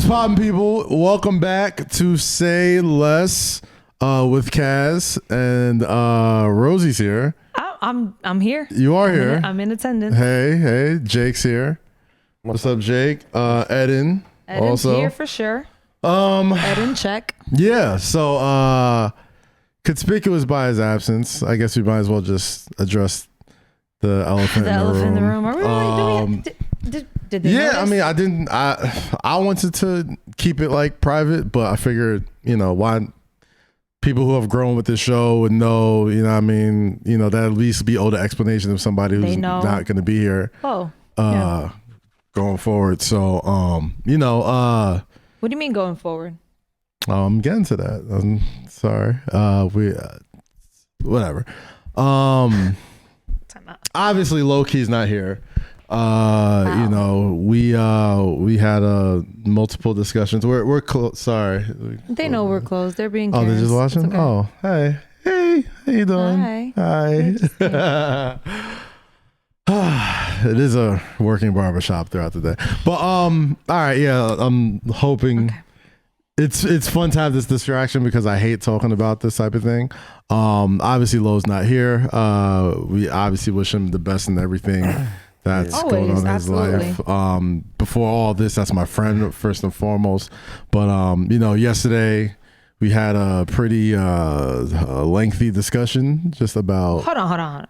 What's poppin', people? Welcome back to Say Less with Kaz and Rosy's here. I'm here. You are here. I'm in attendance. Hey, Jake's here. What's up, Jake? Eddin also here for sure. Eddin check. Yeah. So conspicuous by his absence, I guess we might as well just address the elephant in the room. Are we really did they notice? I mean, I didn't. I wanted to keep it like private, but I figured, why people who have grown with this show would know. What I mean, that at least be owed an explanation of somebody who's not going to be here. Going forward. So, what do you mean going forward? I'm getting to that. I'm sorry. Whatever. Obviously, Lowkey's not here. We had multiple discussions. We're close. Sorry, they know we're closed. They're being. Oh, they're just watching. Okay. Oh, hey, how you doing? Hi. It is a working barbershop throughout the day, but all right, yeah. I'm hoping it's fun to have this distraction because I hate talking about this type of thing. Obviously, Low's not here. We obviously wish him the best in everything that's going on in his life. Before all this, that's my friend first and foremost. But yesterday we had a pretty lengthy discussion just about. Hold on.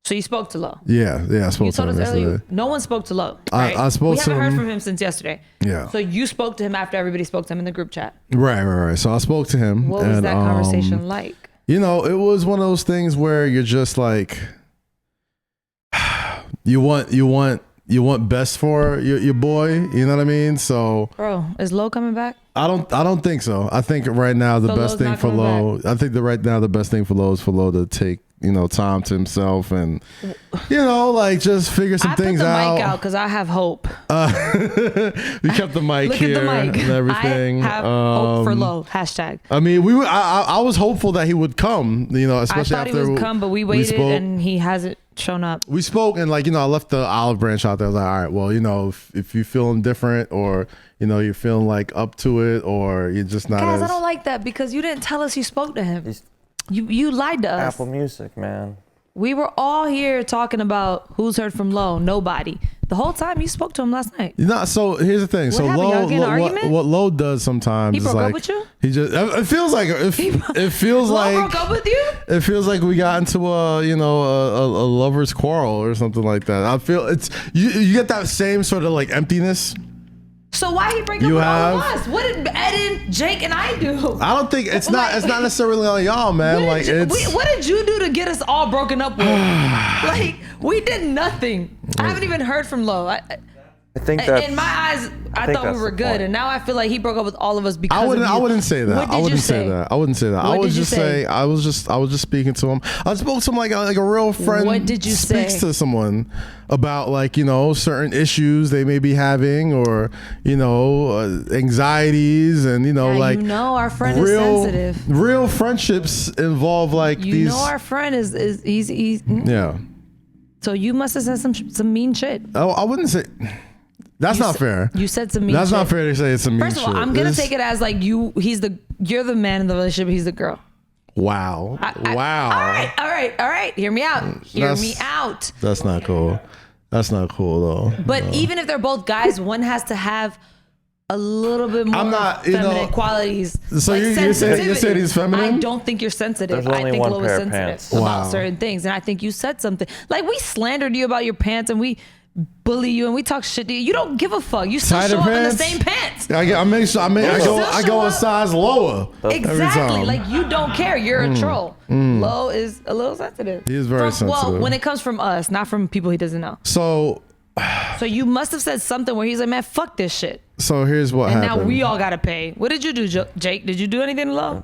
So you spoke to Low? Yeah, I spoke to him yesterday. Earlier, no one spoke to Low. Right? I spoke to him. We haven't heard from him since yesterday. Yeah. So you spoke to him after everybody spoke to him in the group chat. Right. So I spoke to him. What was that conversation like? It was one of those things where you're just like, you want best for your boy. You know what I mean? So, bro, is Low coming back? I don't think so. I think right now the best thing for Low. I think that right now the best thing for Low is for Low to take time to himself and just figure some things out. I put the mic out because I have hope. We kept the mic here and everything. I have hope for Low. Hashtag. I mean, I was hopeful that he would come. Especially I thought after he would come, but we waited and he hasn't shown up. We spoke and I left the olive branch out there. I was like, all right, well, if you're feeling different or you're feeling like up to it or you're just not. Guys, I don't like that because you didn't tell us you spoke to him. You lied to us. Apple Music, man. We were all here talking about who's heard from Low. Nobody. The whole time you spoke to him last night. So here's the thing. What Low does sommes he is broke like up with you? He just. It feels like it feels Low like broke up with you. It feels like we got into a lover's quarrel or something like that. I feel it's you get that same sort of like emptiness. So why he break up with all of us? What did Eddin, Jake, and I do? I don't think it's not necessarily on y'all, man. What did you do to get us all broken up with? We did nothing. I haven't even heard from Low. I think that in my eyes, I thought we were good, and now I feel like he broke up with all of us because of you. I wouldn't say that. I wouldn't say that. I was just speaking to him. I spoke to him like a real friend. What did you say? Speaks to someone about certain issues they may be having or anxieties and our friend is sensitive. Real friendships involve these. Our friend is he's yeah. So you must have said some mean shit. Oh, I wouldn't say. That's not fair. You said some mean shit. That's not fair to say it's some mean shit. First of all, I'm going to take it as you're the man in the relationship, he's the girl. Wow. Wow. All right. Hear me out. That's not cool. That's not cool though. But even if they're both guys, one has to have a little bit more feminine qualities. So you're saying he's feminine? I don't think you're sensitive. I think Low is sensitive about certain things. And I think you said something. We slandered you about your pants and we bully you and we talk shit to you. You don't give a fuck. You still show up in the same pants. I go a size lower. Exactly. You don't care. You're a troll. Low is a little sensitive. He is very sensitive. Well, when it comes from us, not from people he doesn't know. So you must have said something where he's like, man, fuck this shit. So here's what happened. And now we all gotta pay. What did you do, Jake? Did you do anything to Low?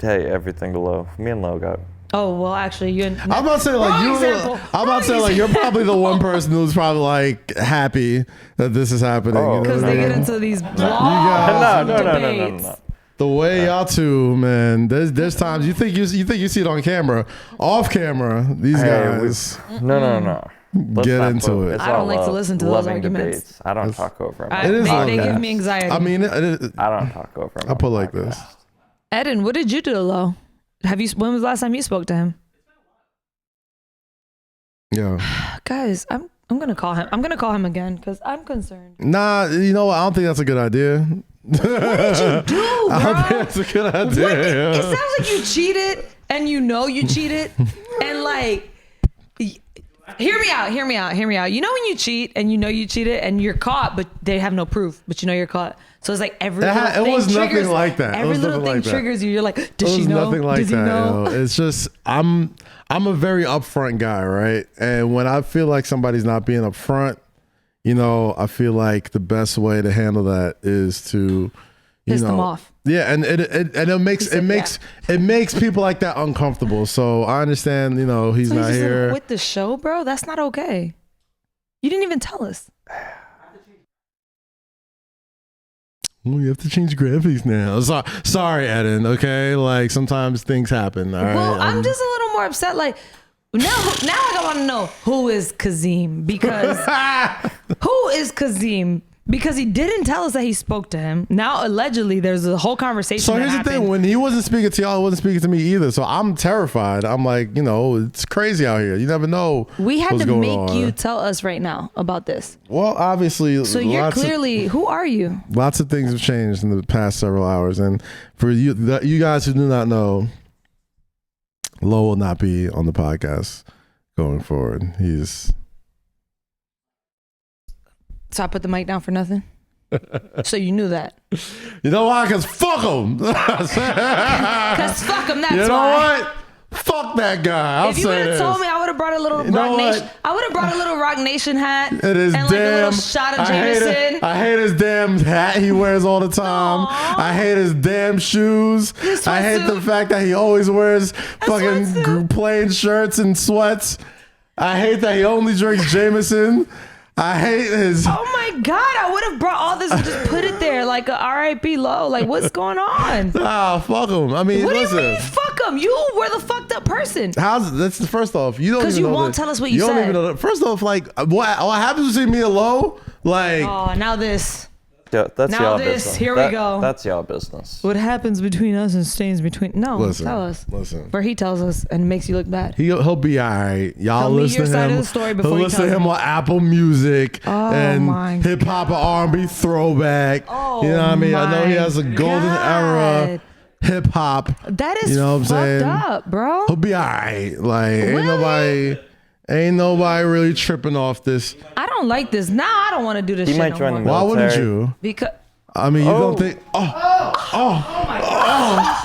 Hey, everything to Low. Me and Low got. Oh well, actually, you're. I'm about to say you're probably the one person who's probably happy that this is happening. Because they get into these long debates. No. The way y'all two, man. There's times you think you see it on camera, off camera. These guys. No. get into it. I don't like to listen to those arguments. Debates. I don't talk over them. They give me anxiety. I mean, I don't talk over them. I put like this. Eddin, what did you do to Low? When was the last time you spoke to him? Yeah. Guys, I'm gonna call him. I'm gonna call him again because I'm concerned. Nah, you know what? I don't think that's a good idea. What did you do, bro? I don't think that's a good idea. It sounds like you cheated and you know you cheated and like. Hear me out. You know when you cheat and you know you cheated and you're caught, but they have no proof, but you know you're caught. So it's like every little thing triggers. Nothing like that. Every little thing triggers you. You're like, does she know? Nothing like Does he that. know? You know? It's just I'm a very upfront guy, right? And when I feel like somebody's not being upfront, you know, I feel like the best way to handle that is to piss them off. Yeah, and it makes people like that uncomfortable. So I understand, you know, he's not here. Quit the show, bro. That's not okay. You didn't even tell us. Oh, you have to change graphics now. Sorry, Eddin. Okay, like sometimes things happen. All right. Well, I'm just a little more upset. Like now I want to know who is Kazeem because who is Kazeem? Because he didn't tell us that he spoke to him. Now, allegedly, there's a whole conversation. So here's the thing. When he wasn't speaking to y'all, he wasn't speaking to me either. So I'm terrified. I'm like, you know, it's crazy out here. You never know. We had to make you tell us right now about this. Well, obviously. So you're clearly, who are you? Lots of things have changed in the past several hours. And for you guys who do not know, Low will not be on the podcast going forward. So I put the mic down for nothing? So you knew that? You know why? Because fuck him. Because fuck him, that's why. You know what? Fuck that guy. If you would have told me, I would have brought a little Rock Nation. I would have brought a little Rock Nation hat. It is and like a little shot of Jameson. I hate his damn hat he wears all the time. Aww. I hate his damn shoes. I hate the fact that he always wears fucking plain shirts and sweats. I hate that he only drinks Jameson. I hate his. Oh my God! I would have brought all this and just put it there like a R.I.P. Low. Like, what's going on? Ah, fuck him. I mean, what listen. do you mean, fuck him? You were the fucked up person. That's the first off. You don't even know. Because you won't tell us what you said. Don't even know. First off, like, what happens between me and Low? Like, oh, now this. Yeah, that's now y'all this. business. Here we go. That's y'all business. What happens between us and stays between. No, tell us. Listen. Where he tells us and makes you look bad. He'll be all right. Y'all listen to him. Side of the story before he'll listen to him on Apple Music and hip hop and R&B throwback. Oh, you know what I mean? I know he has a golden era hip hop. That is fucked up, bro. He'll be all right. Like ain't nobody really tripping off this. I don't like this. Nah, I don't want to do this shit might join the Why wouldn't you? Because I mean, you don't think? Oh my God!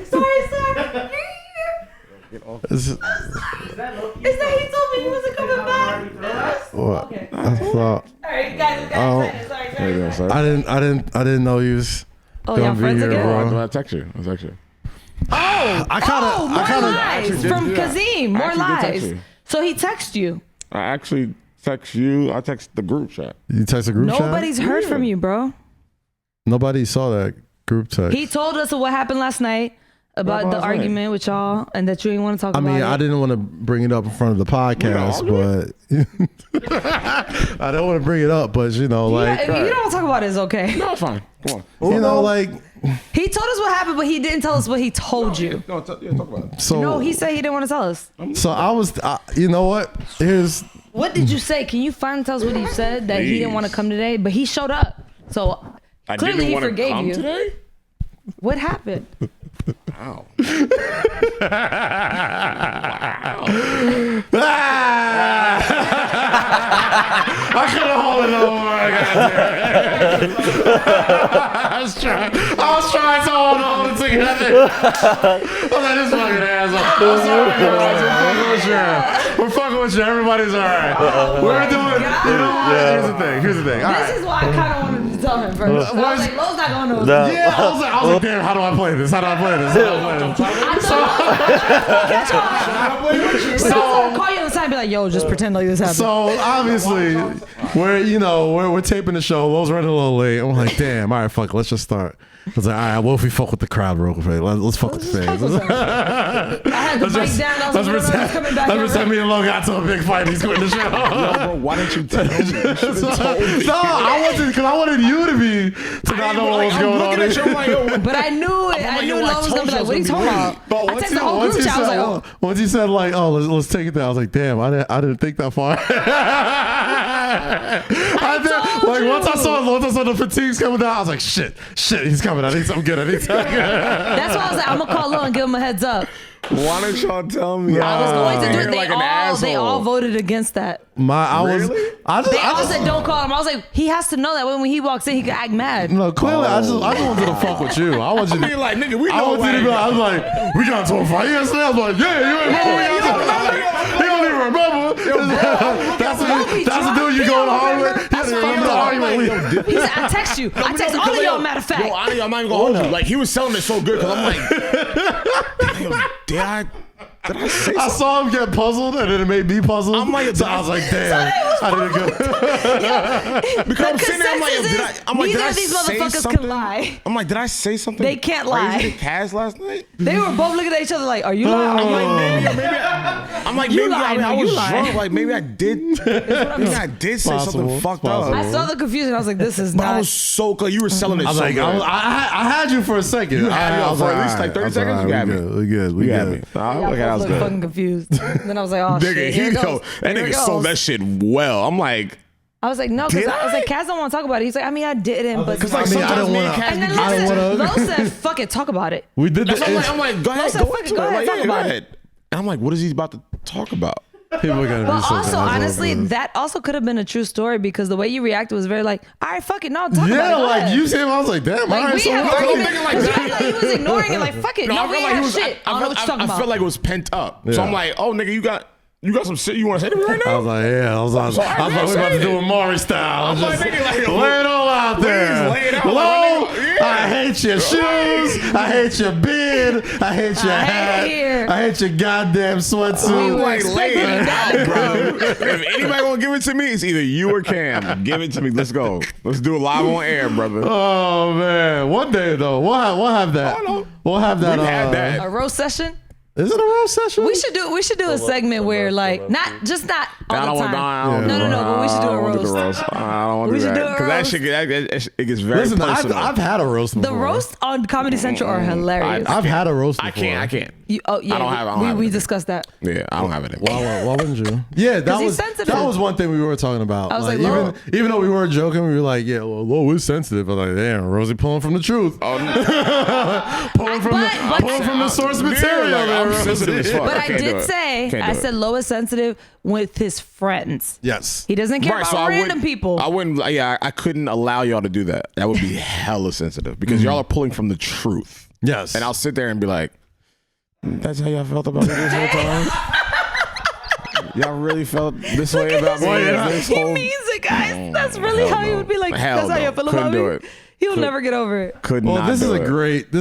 Sorry. Is that he told me he wasn't coming back? What? Okay. I thought. All right, guys. Sorry. I didn't know you was. Oh, y'all friends again? I text you. I kind of lies from Kazeem. More lies. So he texted you. I actually text you. I text the group chat. You text the group chat? Nobody's heard from you, bro. Nobody saw that group text. He told us what happened last night about the argument with y'all and that you didn't want to talk about it. I mean, I didn't want to bring it up in front of the podcast, but I don't want to bring it up, but you know, if you don't want to talk about it, it's okay. No, it's fine. Come on. You know, like. He told us what happened, but he didn't tell us what he told you. No, talk about it. So, no, he said he didn't want to tell us. So I was, you know what? What did you say? Can you finally tell us what he said that he didn't want to come today, but he showed up? So clearly he forgave you. Today? What happened? Wow. I couldn't hold it no more. I was trying to hold it together. I'm like, this fucking asshole. I'm sorry, guys. We're fucking with you. Everybody's all right. We're doing Here's the thing. All This right. is why I kind of wanted to tell him first. I was like, Lo's not going to. Yeah, I was like, damn, how do I play this? So I'll call you on the side and be like, yo, just pretend like this happened. So obviously, we're taping the show. Lo's running a little late. I'm like, damn, all right, fuck, let's just start. I was like, all right, what if we fuck with the crowd real quick? Let's fuck with the fans. I had the mic down. I was like, what's coming back? Let's pretend me and Lo got to a big fight. He's quitting the show. Yo, bro, why didn't you tell me? You should've told me. No, because I wanted you to not know what was going on. But I knew it. I knew Lo was going to be like, what are you talking about? I texted the whole group chat. I was like, oh. Once he said, like, oh, let's take it there, I was like, damn, I didn't think that far. Once I saw the fatigues coming down, I was like, shit, he's coming. I need something good. That's why I was like, I'm gonna call Lo and give him a heads up. Why didn't y'all tell me? I was going to do it. They all asshole. voted against that. They all said don't call him. I was like, he has to know that when he walks in, he can act mad. No, clearly, I just wanted to fuck with you. I want you to be like, nigga, we know. I was like, we got into a fight yesterday. I was like, yeah, you ain't he don't even remember. That's the dude you go to hard with. He doesn't remember the argument. He said, I text you. I text all of y'all, matter of fact. Yo, I'm not even gonna hold you. Like, he was selling it so good because I'm like, did I say something? I saw him get puzzled, and then it made me puzzled. I'm like, so I was like, damn, I didn't go. Because I'm sitting there, I'm like, neither of these motherfuckers can lie. I'm like, did I say something? They can't lie. Crazy to Kaz last night? They were both looking at each other like, are you lying? Maybe I was drunk. Like, maybe I did. I did say something fucked up. I saw the confusion. I was like, this is But not. I was so close. You were selling it I was so like, good. I had you for a second. You had me I was for like, at least like 30 seconds. You got me. We good. You got me. I was fucking confused. And then I was like, oh Nigga, shit. Here it goes. that nigga sold that shit well. I'm like, I was like, no, because I was like, Kaz don't want to talk about it. He's like, I mean, I didn't, but because like sometimes I don't me wanna- and Kaz and then Lo said, fuck it, talk about it. We did That's the. what I'm like, go ahead, said, go fuck it, into go it. ahead, Like, talk yeah, about go it. ahead. And I'm like, what is he about to talk about? People are gonna But be so also, honestly, that also could have been a true story because the way you reacted was very like, all right, fuck it, no, talk about it. Yeah, go like ahead. you said, I was like, damn, all Like, right, we so have what? arguments. thinking like Because that. you act like he was ignoring it, like, fuck it. No, we ain't have shit. I don't know what you're talking I about. felt like it was pent up. So Yeah. I'm like, oh, nigga, you got some shit you want to say to me right I now? was like, yeah, I was like, we're about to do a Maury style. I'm like, Just nigga, like, lay it all out there. lay it out. Lo, Like, nigga, yeah. I hate your shoes. I hate your beard. I hate your hat. hair. I hate your goddamn We sweatsuit. were Like, lay expecting it that. out, bro. If anybody gonna give it to me, it's either you or Cam. Give it to me. Let's go. Let's do it live on air, brother. Oh man, one day though, we'll have that. Oh, no. We'll have that. We had that. A roast session? Is it a roast session? We should do a segment where like not all I the don't want time. to. No, but we should do a roast. I don't want to We do should do that a because that roast. shit it gets very Listen, personal. I've had a roast before. The roast on Comedy Central are hilarious. I've had a roast before. I can't. Yeah, I don't have we it. discussed that. Yeah, I don't have it anymore. Why wouldn't you? Yeah, that he's was sensitive. that was one thing we were talking about. I was like, Lo. even though we were joking, we were like, yeah, well, Lo is sensitive. I was like, damn, Rosie pulling from the truth. Pulling from the source material. like, I'm there, sensitive as Rosie. fuck. But I I can't do did it. say, Can't do I it. said Lo is sensitive with his friends. Yes. He doesn't care Right, about so random people. I wouldn't. Yeah, I couldn't allow y'all to do that. That would be hella sensitive because y'all are pulling from the truth. Yes. And I'll sit there and be like, "That's how y'all felt about me this whole time. Y'all really felt this way about me." He means it, guys. That's really hell how he no. would be like. Hell That's how no. you feel Couldn't about do me. it. He'll never get over it. Could Well, not. this is do a it. great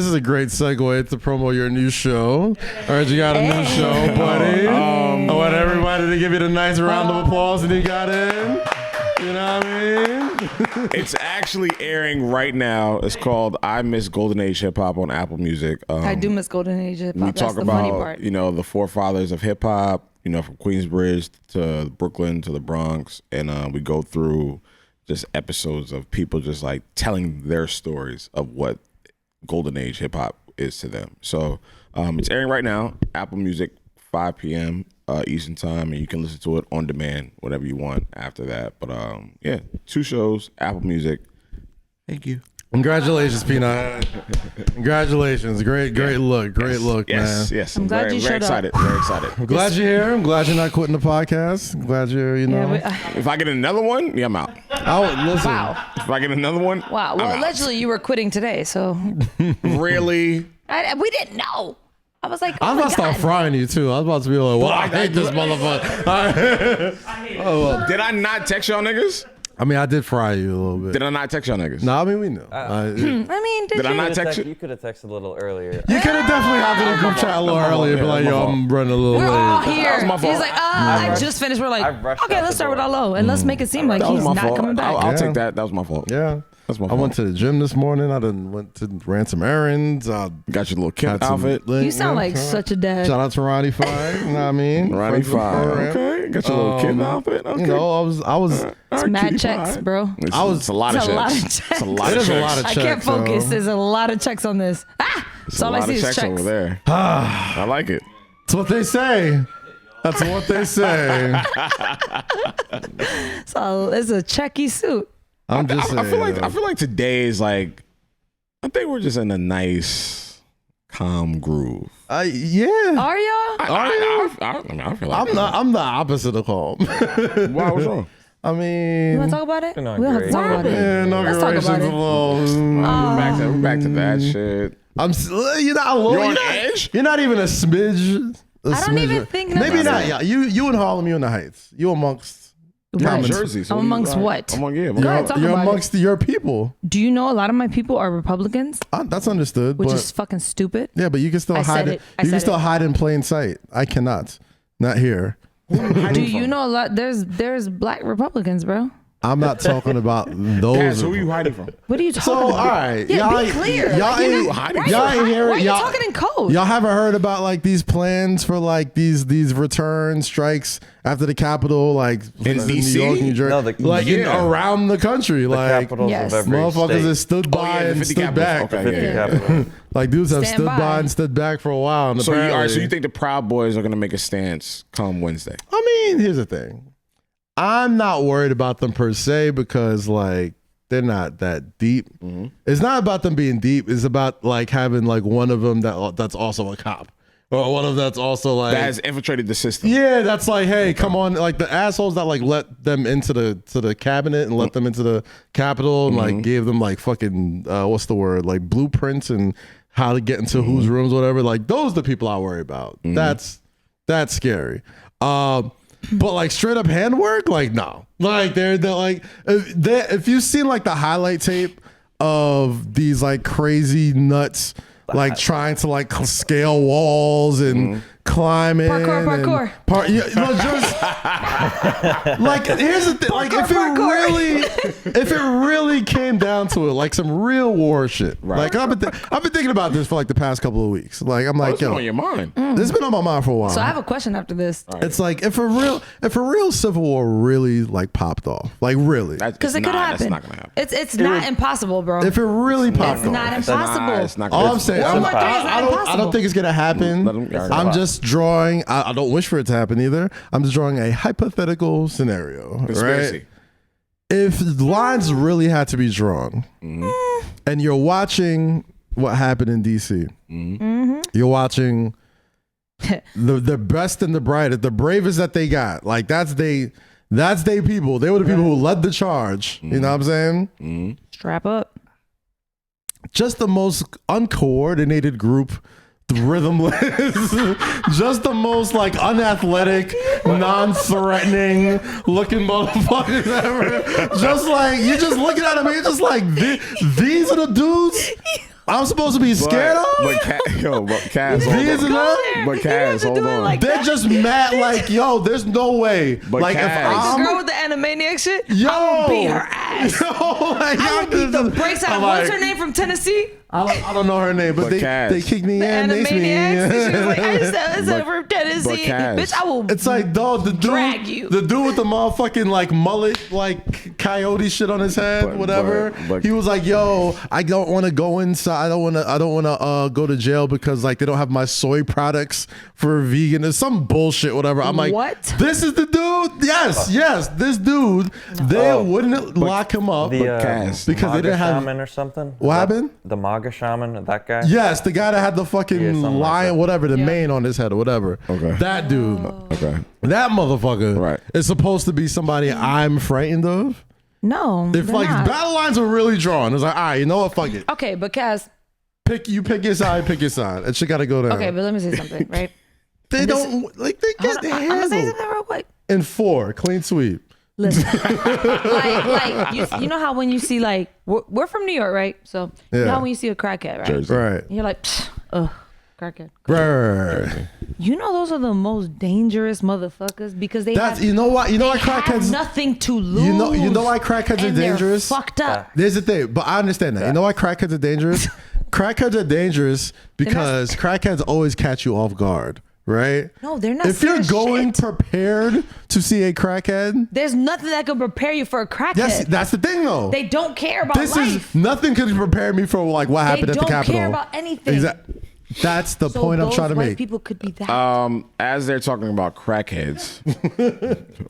segue to promo your new show. All right, you got a new show, buddy. I want everybody to give you the nice round of applause that he got in. You know what I mean? It's actually airing right now. It's called "I Miss Golden Age Hip Hop" on Apple Music. I do miss Golden Age hip hop. We That's talk the funny about part. the forefathers of hip hop. From Queensbridge to Brooklyn to the Bronx, and we go through just episodes of people just like telling their stories of what Golden Age hip hop is to them. So it's airing right now, Apple Music, 5 p.m. Eastern time, and you can listen to it on demand, whatever you want after that. But yeah, 2 shows, Apple Music. Thank you. Congratulations, Peanut. Congratulations. Great look, man. Yes. I'm glad very, you very showed excited. up. Very excited. I'm glad you're here. I'm glad you're not quitting the podcast. I'm glad you're, If I get another one, yeah, I'm out. Listen. Wow. If I get another one, Wow. I'm Well, out. allegedly you were quitting today, so Really? we didn't know. I was like, I was about to start frying you too. I was about to be like, well, I hate this motherfucker. Did I not text y'all niggas? I mean, I did fry you a little bit. Did I not text y'all niggas? No, I mean, we knew. Did I not text you? You could have texted a little earlier. You could have definitely hopped in the group chat a little earlier and be like, yo, I'm running a little We're late. all here. That was my fault. He's like, I just finished. We're like, okay, let's start with Alo and let's make it seem like he's not coming back. I'll take that. That was my fault. Yeah. That's my I fault. went to the gym this morning. I went to ran some errands. Got your little kid outfit. You sound like such a dad. Shout out to Ronnie Five. You know what I mean? Ronnie Five. Okay. Got your little kid outfit. Okay. You know, I was. It's mad checks, bro. It's a lot of checks. It's a lot of checks. I can't focus. There's a lot of checks on this. It's all I see is checks over there. I like it. That's what they say. That's what they say. So it's a checky suit. I'm just saying. I feel like today is like, I think we're just in a nice, calm groove. Yeah. Are y'all? I feel like I'm the opposite of calm. Why? What's wrong? I mean, You want to talk about it? We don't have to talk about it. yeah, inauguration's a little. We're back to that shit. You're not alone. You're on edge? You're not even a smidge. I don't even think Maybe that's- not. Yeah, you in Harlem, you in the Heights. You amongst. You're in Right. Jersey. So I'm amongst what? Go ahead, Go ahead, talk You're about amongst your people. Do you know a lot of my people are Republicans, That's understood. which but, is fucking stupid? yeah, but you can still I hide said it. it. I You can said still it. hide in plain sight. I cannot. Not here. Do you know a lot? There's black Republicans, bro. I'm not talking about those. Kaz, who are you hiding from? What are you talking So about? all right, Yeah, be clear. Y'all Like, you ain't know, hiding. why y'all ain't you- hear why it. are you Y'all talking in code? Y'all haven't heard about like these plans for like these return strikes after the Capitol, like In New DC? York, New Jersey, No, like around the country, like Capitals Yes. of every motherfuckers state. that stood by the and 50 stood back. capitals. Okay, 50 yeah. capitals. Like dudes have Stand stood by. by and stood back for a while. And So you apparently, think the Proud Boys are gonna make a stance come Wednesday? I mean, here's the thing. I'm not worried about them per se because like they're not that deep. Mm-hmm. It's not about them being deep. It's about like having like one of them that's also a cop, or one of them that's also like That has infiltrated the system. yeah, that's like, hey, come on, like the assholes that like let them into the cabinet and let them into the Capitol and like gave them like fucking what's the word, like blueprints and how to get into whose rooms, whatever. Like those are the people I worry about. That's scary. But like straight up handwork, like no, like they're like if you've seen like the highlight tape of these like crazy nuts like trying to like scale walls and climbing Parkour. just like here's the thing, like if it really came down to it, like some real war shit. Right. Like I've been thinking about this for like the past couple of weeks. Like I'm like, It's yo, on your mind. this has been on my mind for a while. So I have a question after this. It's like if a real civil war really like popped off, like really, Because it could happen. That's not gonna happen. It's not impossible, bro. if it really popped It's off, not impossible. It's not all gonna I'm saying, World War III is not I don't impossible. think it's gonna happen. Let 'em- I'm just drawing. I don't wish for it to happen either. I'm just drawing a hypothetical scenario, Conspiracy. right? If lines really had to be drawn, and you're watching what happened in DC, you're watching the best and the brightest, the bravest that they got. Like that's they people. They were the people who led the charge. You know what I'm saying? Strap up. Just the most uncoordinated group, rhythmless, just the most like unathletic, non-threatening looking motherfuckers ever. Just like you're just looking at them, and you're just like, these are the dudes I'm supposed to be scared of. But Kaz, hold These on. are But Kaz, hold on. like they're just mad. Like yo, there's no way. But like if Kaz- The girl I'm with the Animaniac shit. yo, I will beat her ass. Yo, like, I will beat the brakes out. I'm What's like- her name from Tennessee? I don't know her name, but But they Kaz. kicked me The in. They Animaniacs. And she was like, I just But- said from Tennessee. Kaz. Bitch, I will. It's like, dog, the dude, Drag you. the dude with the motherfucking like mullet, like coyote shit on his head, But- whatever. but- He was like, "Yo, I don't want to go inside. I don't want to go to jail because like they don't have my soy products for vegan. There's some bullshit, whatever." I'm like, What? This is the dude? Yes, this dude. They wouldn't lock him up Kaz. because they MAGA didn't have. shaman or something. What happened? The MAGA shaman, that guy. Yes, the guy that had the Yeah, fucking something like lion, that. whatever, the Yeah. mane on his head or whatever. Okay. That dude. Okay. That motherfucker Right. is supposed to be somebody I'm frightened of. No. If they're like not. battle lines are really drawn, it's like, all right, you know what? Fuck it. Okay, but Kaz, pick your side. Pick your side. It should got to go down. Okay, but let me say something, right? They don't like they get their I'm gonna say handled. something real quick. In 4, clean sweep. Listen, you know how when you see like we're from New York, right? So you know how when you see a crackhead, right? Jersey. Right. And you're like, ugh, crackhead. Right. You know those are the most dangerous motherfuckers because they That's have, you know why have crackheads nothing to lose. you know why crackheads are and they're dangerous? fucked up. There's the thing, but I understand that. You know why crackheads are dangerous? Crackheads are dangerous because crackheads always catch you off guard, right? No, they're not. If you're scared of going shit. prepared to see a crackhead, There's nothing that can prepare you for a crackhead. yes, that's the thing though. They don't care about This life. is nothing could prepare me for like what happened They at the don't Capitol. care about anything. Exactly. That's the So point I'm those trying to white make. people could be that. As they're talking about crackheads,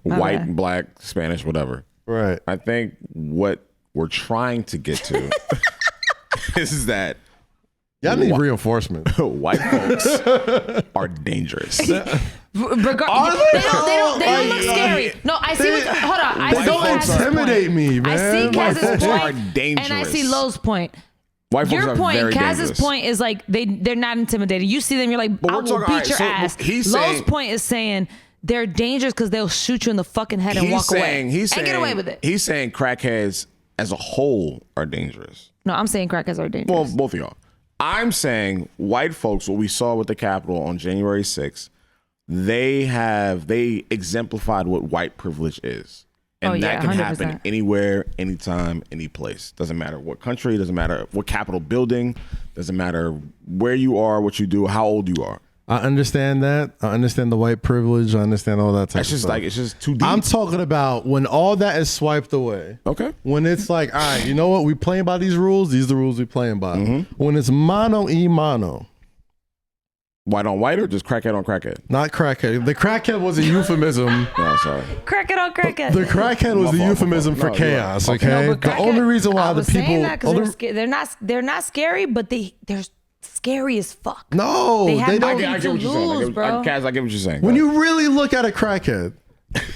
white, bad. black, Spanish, whatever. Right. I think what we're trying to get to is that Y'all need reinforcement. white folks are dangerous. They don't look scary. No, I see. Hold on. I They see don't Kaz's intimidate point. me, man. I see White Kaz's folks are point, dangerous. and I see Lowe's point. White folks Your are point, very Kaz's dangerous. point is like they're not intimidated. You see them, you're like, But I we're will talking- beat alright, your so ass. he's Lowe's saying- point is saying they're dangerous because they'll shoot you in the fucking head and walk away. He's and get away with it. He's saying crackheads as a whole are dangerous. No, I'm saying crackheads are dangerous. Well, both of y'all. I'm saying white folks, what we saw with the Capitol on January 6th, they exemplified what white privilege is. And Oh, yeah, that can 100%. happen anywhere, anytime, any place. Doesn't matter what country, doesn't matter what Capitol building, doesn't matter where you are, what you do, how old you are. I understand that. I understand the white privilege. I understand all that type That's of just stuff. like, it's just too deep. I'm talking about when all that is swiped away. Okay. When it's like, all right, you know what? We playing by these rules. These are the rules we playing by. Mm-hmm. When it's mono e mono, White on white or just crackhead on crackhead? not crackhead. The crackhead was a euphemism. No, sorry. Crackhead on crackhead. The crackhead was My the fault, euphemism my for fault. No, you're chaos. right. Okay. No, but The crackhead- only reason why I the was saying people, that 'cause they're not scary, but they're scary as fuck. no, They have they I don't. get what you're saying. bro. Kaz, I get what you're saying. When you really look at a crackhead,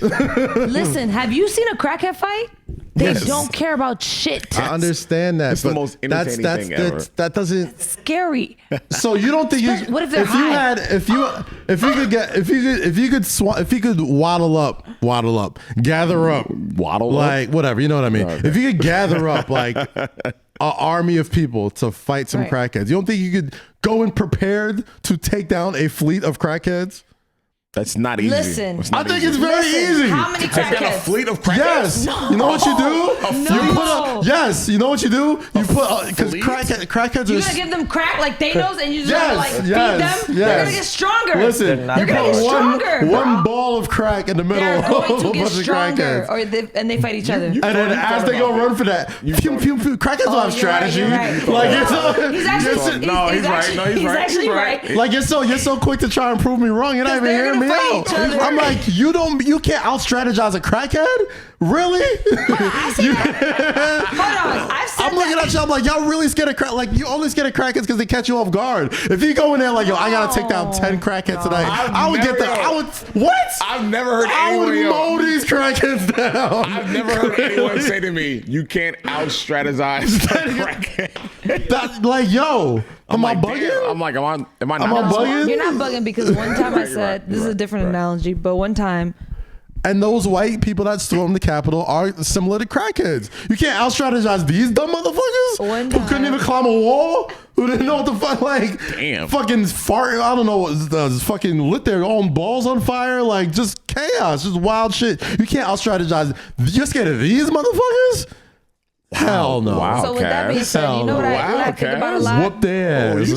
Listen, have you seen a crackhead fight? They Yes. don't care about shit. I understand that. It's the but most entertaining thing ever. That doesn't. Scary. So you don't think you? What if they're if you high? had if you could waddle up, gather up, Waddle up? like whatever, you know what I mean? Okay. If you could gather up like an army of people to fight some Right. crackheads, you don't think you could go in prepared to take down a fleet of crackheads? That's not easy. Listen. That's not I think easy. it's very easy. How many Take down a crackheads? fleet of crackheads? Yes. You know what you do? No. You put yes. You know what you do? You put because fleet? crackheads You're are. gonna give them crack like Thanos and you just Yes, gonna like feed yes, them? yes. They're gonna get stronger. Listen, They're you not gonna put get stronger, one bro. ball of crack in the middle They're of going a to get bunch of stronger. crackheads. And they fight each other. And then as they go run for that, pew, pew, pew, crackheads don't have you're right, strategy. you're right. Like it's He's actually, No, he's right. actually, No, he's right. actually He's right. right. like you're so quick to try and prove me wrong. You're not even they're hearing me gonna fight out. each other. I'm like, you can't out strategize a crackhead? Really? I see that. Hold on. I've said I'm looking that. at you. I'm like, y'all really scared of crack? Like you only scared of crackheads because they catch you off guard. If you go in there like, yo, I gotta take down 10 crackheads tonight, I would get never- them. I would what? I've never heard I would anyone mow these crackheads down. I've never heard anyone say to me, "You can't out strategize crackhead." That, like, yo, am I like, bugging? damn. I'm like, am I not? Am I bugging? You're not bugging because one time I said, this is a different analogy, but one time, And those white people that stormed the Capitol are similar to crackheads. You can't out strategize these dumb motherfuckers One who couldn't time- even climb a wall, who didn't know what the fuck, like, Damn. fucking fart. I don't know what fucking lit their own balls on fire, like just chaos, just wild shit. You can't out strategize. You're scared of these motherfuckers? Hell no. Wow. so with that being Kaz. said, you know what I Wow, think about a Kaz. lot? Whoop their Oh, ass. you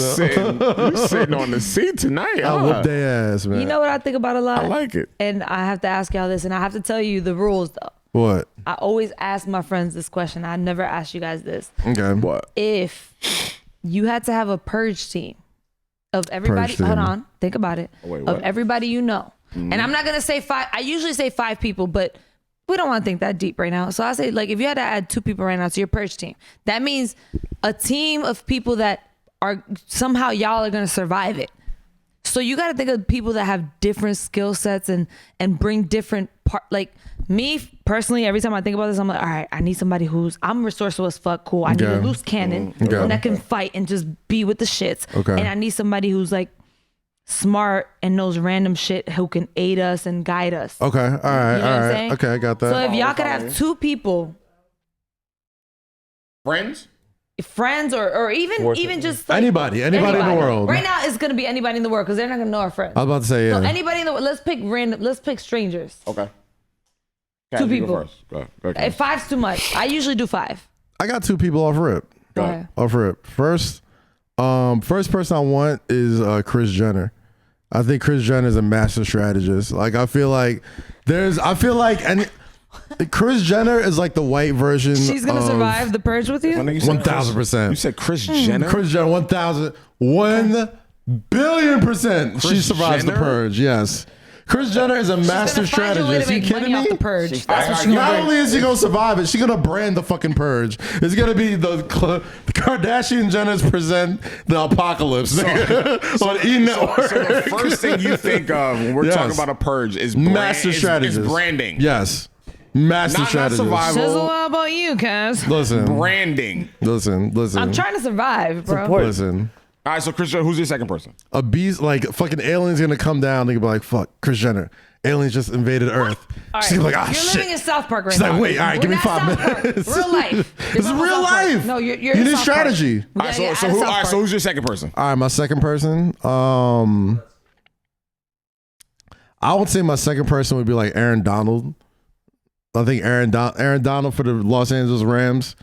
sitting on the seat tonight? I Huh? whoop their ass, man. You know what I think about a lot? I like it. And I have to ask y'all this, and I have to tell you the rules though. What? I always ask my friends this question. I never ask you guys this. Okay. What? If you had to have a purge team of everybody, Purge team. hold on, think about it. Wait, of what? everybody you know. And I'm not gonna say 5. I usually say 5 people, but we don't want to think that deep right now. So I say, like, if you had to add 2 people right now to your purge team, that means a team of people that are somehow y'all are gonna survive it. So you got to think of people that have different skill sets and bring different like me personally. Every time I think about this, I'm like, all right, I need somebody I'm resourceful as fuck. Cool. I need a loose cannon that can fight and just be with the shits. Okay. And I need somebody who's like smart and knows random shit who can aid us and guide us. Okay. All right. You know all what I'm right. saying? Okay, I got that. So if y'all could have two people, friends or even just like anybody in the world. Right now it's gonna be anybody in the world because they're not gonna know our friends. I was about to say, yeah. So anybody in the world. Let's pick strangers. Okay. Two people. Go first. Go, If 5's too much, I usually do 5. I got 2 people off rip. Go ahead. Off rip. First person I want is Kris Jenner. I think Kris Jenner is a master strategist. Like I feel like Kris Jenner is like the white version. She's gonna survive the purge with you. 1,000%. You said Kris Jenner. Kris Jenner, 1 billion %. She survives Jenner? the purge. Yes. Kris Jenner is a master strategist. You kidding me? Off the purge. That's what she's Not gonna do. only is she gonna survive it, she's gonna brand the fucking purge. It's gonna be the Kardashian Jenners present the apocalypse on E Network. So the first thing you think of when we're talking about a purge is master strategist. Is branding. Yes. Master strategist. Not survival. Sizzle, how about you, Kaz? Listen. Branding. Listen. I'm trying to survive, bro. Listen. All right, so Kris Jenner, who's your second person? A beast, like fucking aliens gonna come down. They're gonna be like, fuck, Kris Jenner. Aliens just invaded Earth. All She's gonna be like, You're shit. living in South Park right She's now. like, wait, all right, give me 5 minutes. Real life. This is real life. No, you're You in need South Park. strategy. We All gotta right, get so out of who? South All right, so Park. who's your second person? All right, my second person. I would say my second person would be like Aaron Donald. I think Aaron Donald for the Los Angeles Rams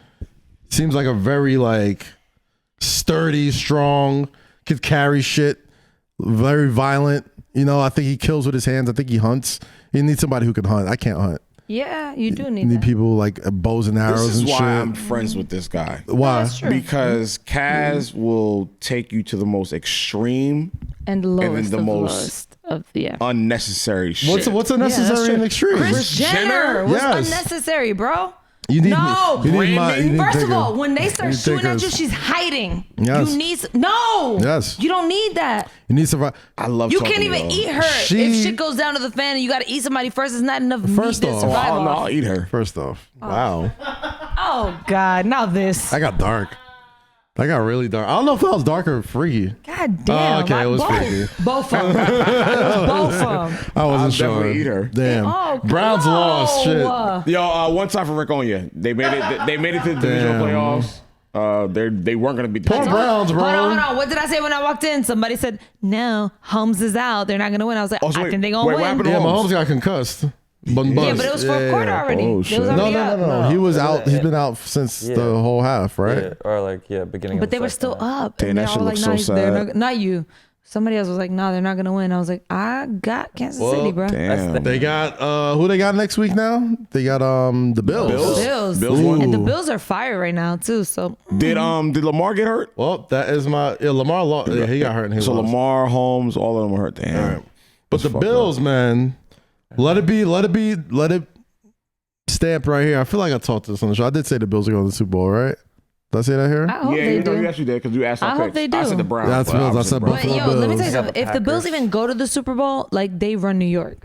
seems like a very like sturdy, strong, could carry shit, very violent. You know, I think he kills with his hands. I think he hunts. You need somebody who can hunt. I can't hunt. Yeah, you do need You need that. people like bows and arrows This is and why shit. I'm friends with this guy. Why? That's true. Because Kaz will take you to the most extreme And lowest the of most lowest of the unnecessary shit. What's unnecessary and extreme? Kris Jenner was Yes. unnecessary, bro. You need No. you need my, you need First of thicker. all, when they start need shooting at thicker. you, she's hiding. Yes. You need no. Yes. You don't need that. You need survive. I love You talking can't to even y'all. eat her. If shit goes down to the fan and you got to eat somebody first, it's not enough First meat to off- survive Oh, no, off. I'll eat her. First off, wow, Oh God, now this. I got dark. I got really dark. I don't know if I was dark or freaky. God damn. Oh, okay, it was both. freaky. Both of them. Both of them. I wasn't I'll sure. definitely eat her. Damn. Oh, Browns no. lost. Shit. Yo, one time for Riconia. They made it. They made it to the divisional Damn. playoffs. They weren't gonna beat the Poor Chiefs. Browns, bro. Hold on. What did I say when I walked in? Somebody said, no, Holmes is out. They're not going to win. I was like, Oh, so I wait, think they're going wait, to what win. happened to Yeah, Mahomes? Mahomes got concussed. Yeah, but it was for a quarter already. Oh, It was shit. already No. up. He was out. He's been out since the whole half, right? Yeah, or like beginning. But of they the were second still half. up. Damn, And that they shit all looks like, so they're sad. not you. Somebody else was like, no, they're not going to win. I was like, I got Kansas City, bro. Damn. They got who they got next week now? They got the Bills. Bills. Bills won? And the Bills are fire right now, too. So Did Lamar get hurt? Well, that is my Lamar lost. Yeah, he got hurt and he So lost. Lamar, Holmes, all of them were hurt. Damn. But the Bills, man, let it stamped right here. I feel like I talked this on the show. I did say the Bills are going to the Super Bowl, right? Did I say that here? I hope Yeah, they you know, do. you actually did because you asked our I hope picks. they do. I said the Browns. That's but Bills. I obviously said Browns. But Buffalo yo, let me Bills. tell you something. If the Bills even go to the Super Bowl, like they run New York.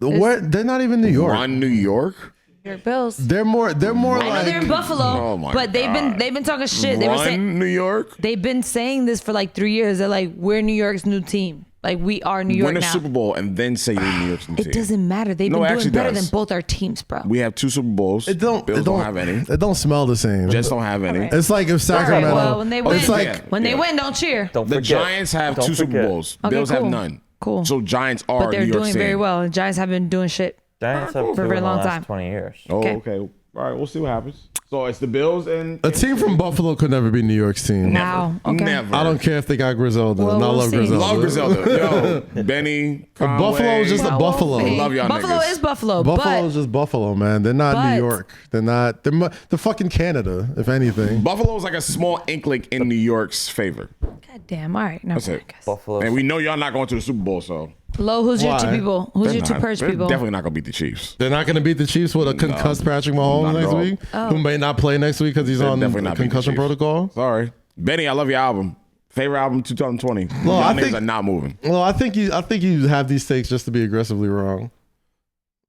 Where they're not even New York. Run New York? New York Bills. They're more I know like they're in Buffalo, Oh my but they've been talking shit. They were saying Run New York? they've been saying this for like 3 years. They're like, we're New York's new team. Like we are New York Win a now. Super Bowl and then say you're New York's new team. It doesn't matter. They've No, it been actually doing better does. than both our teams, bro. We have 2 Super Bowls. it don't Bills it don't have any. It don't smell the same. Jets don't have any. Alright. It's like if All right, Sacramento. well, when they win, it's like when they win, don't cheer. Don't The forget. Giants have Don't 2 Super forget. Bowls. Okay, Bills have cool. none. Cool. So Giants are But they're New York doing City. very well. The Giants have been doing shit. Giants have For a two very in the long last time. 20 years. Oh, Okay. okay. All right, we'll see what happens. So it's the Bills and a team from Buffalo could never be New York's team. Wow. Okay. Never. I don't care if they got Griselda. Well, and I we'll love see. Griselda. Love Griselda. Yo, Benny, Conway. Buffalo is just a Well, Buffalo. we'll see. Love y'all Buffalo niggas. is Buffalo, Buffalo is just Buffalo, man. They're not but- New York. They're not. They're fucking Canada, if anything. Buffalo is like a small inkling in New York's favor. God damn. All right. Never That's mind, it. guys. Buffalo. And we know y'all not going to the Super Bowl, so Low, who's your two Why? people? Who's they're your two not- Purge they're people? definitely not going to beat the Chiefs. They're not going to beat the Chiefs with a concussed Patrick Mahomes not at next all. week, who may not play next week because he's They're on definitely not beating the concussion Chiefs. protocol. Sorry. Benny, I love your album. Favorite album 2020. Well, Y'all niggas are not moving. Well, I think you have these takes just to be aggressively wrong.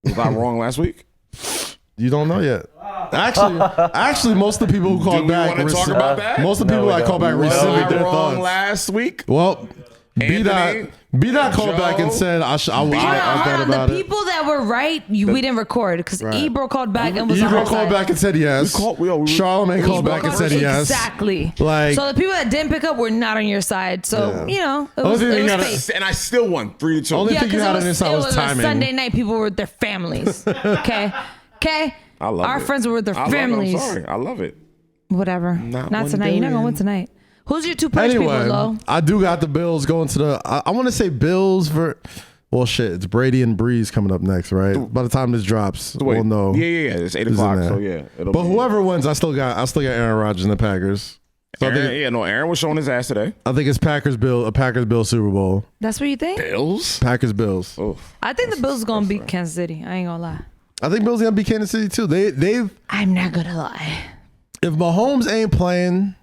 Was I wrong last week? You don't know yet. Actually, most of the people who called back. Want to talk about that? Most of the people that called back rescinded their wrong thoughts. last week. Well, Anthony, B-Dot called Joe, back and said I thought about the it. people that were right, we didn't record because Ebro called back and was on Ebro our called side. back and said yes. Charlamagne called back and said yes. Exactly. Like, so the people that didn't pick up were not on your side. So you know, it was fake. and I still won 3-2. Only thing you had on your side was timing. Sunday night, people were with their families. Okay. I love Our it. friends were with their families. I'm sorry. I love it. Whatever. Not tonight. You're not gonna win tonight. Who's your two Purge people, Lo? I do got the Bills going to the. I want to say Bills for. Well, shit, it's Brady and Breeze coming up next, right? By the time this drops, we'll know. Yeah. It's 8 o'clock, so yeah. But whoever wins, I still got Aaron Rodgers and the Packers. So Aaron was showing his ass today. I think it's Packers Bill Super Bowl. That's what you think? Bills. Packers Bills. I think the Bills are gonna beat Kansas City. I ain't gonna lie. I think Bills gonna beat Kansas City too. They've. I'm not gonna lie. If Mahomes ain't playing,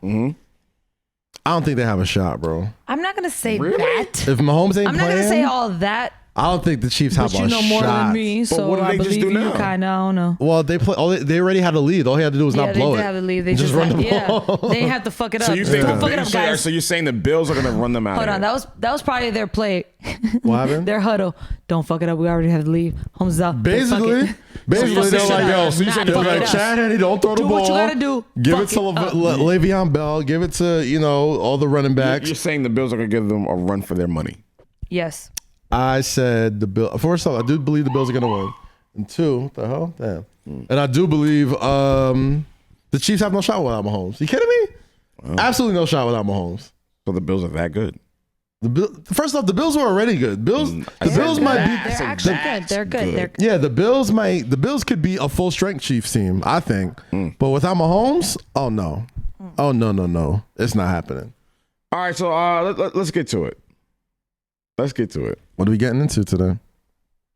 I don't think they have a shot, bro. I'm not gonna say that. If Mahomes ain't playing, I'm not gonna say all that. I don't think the Chiefs have a shot. But you know more than me, so what did I they just believe do you. now? Kinda, I don't know. Well, they already had a lead. All he had to do was not blow it. They did have a lead. They just run the ball. They didn't have to fuck it up. So you think Don't fuck it up, guys. So you're saying the Bills are gonna run them out? Hold on, that was probably their play. What happened? Their huddle. Don't fuck it up. We already have the lead. Holmes is out. Basically, they're like, yo, they're like, Chad Henne, don't throw the ball. Do what you gotta do. Give it to Le'Veon Bell. Give it to all the running backs. You're saying the Bills are gonna give them a run for their money? Yes. I said the Bill. First off, I do believe the Bills are gonna win. And two, what the hell? Damn. And I do believe the Chiefs have no shot without Mahomes. You kidding me? Absolutely no shot without Mahomes. So the Bills are that good? First off, the Bills were already good. The Bills might be. They're actually good. They're good. Yeah, the Bills could be a full strength Chiefs team, I think. But without Mahomes, oh no, it's not happening. All right, so let's get to it. Let's get to it. What are we getting into today?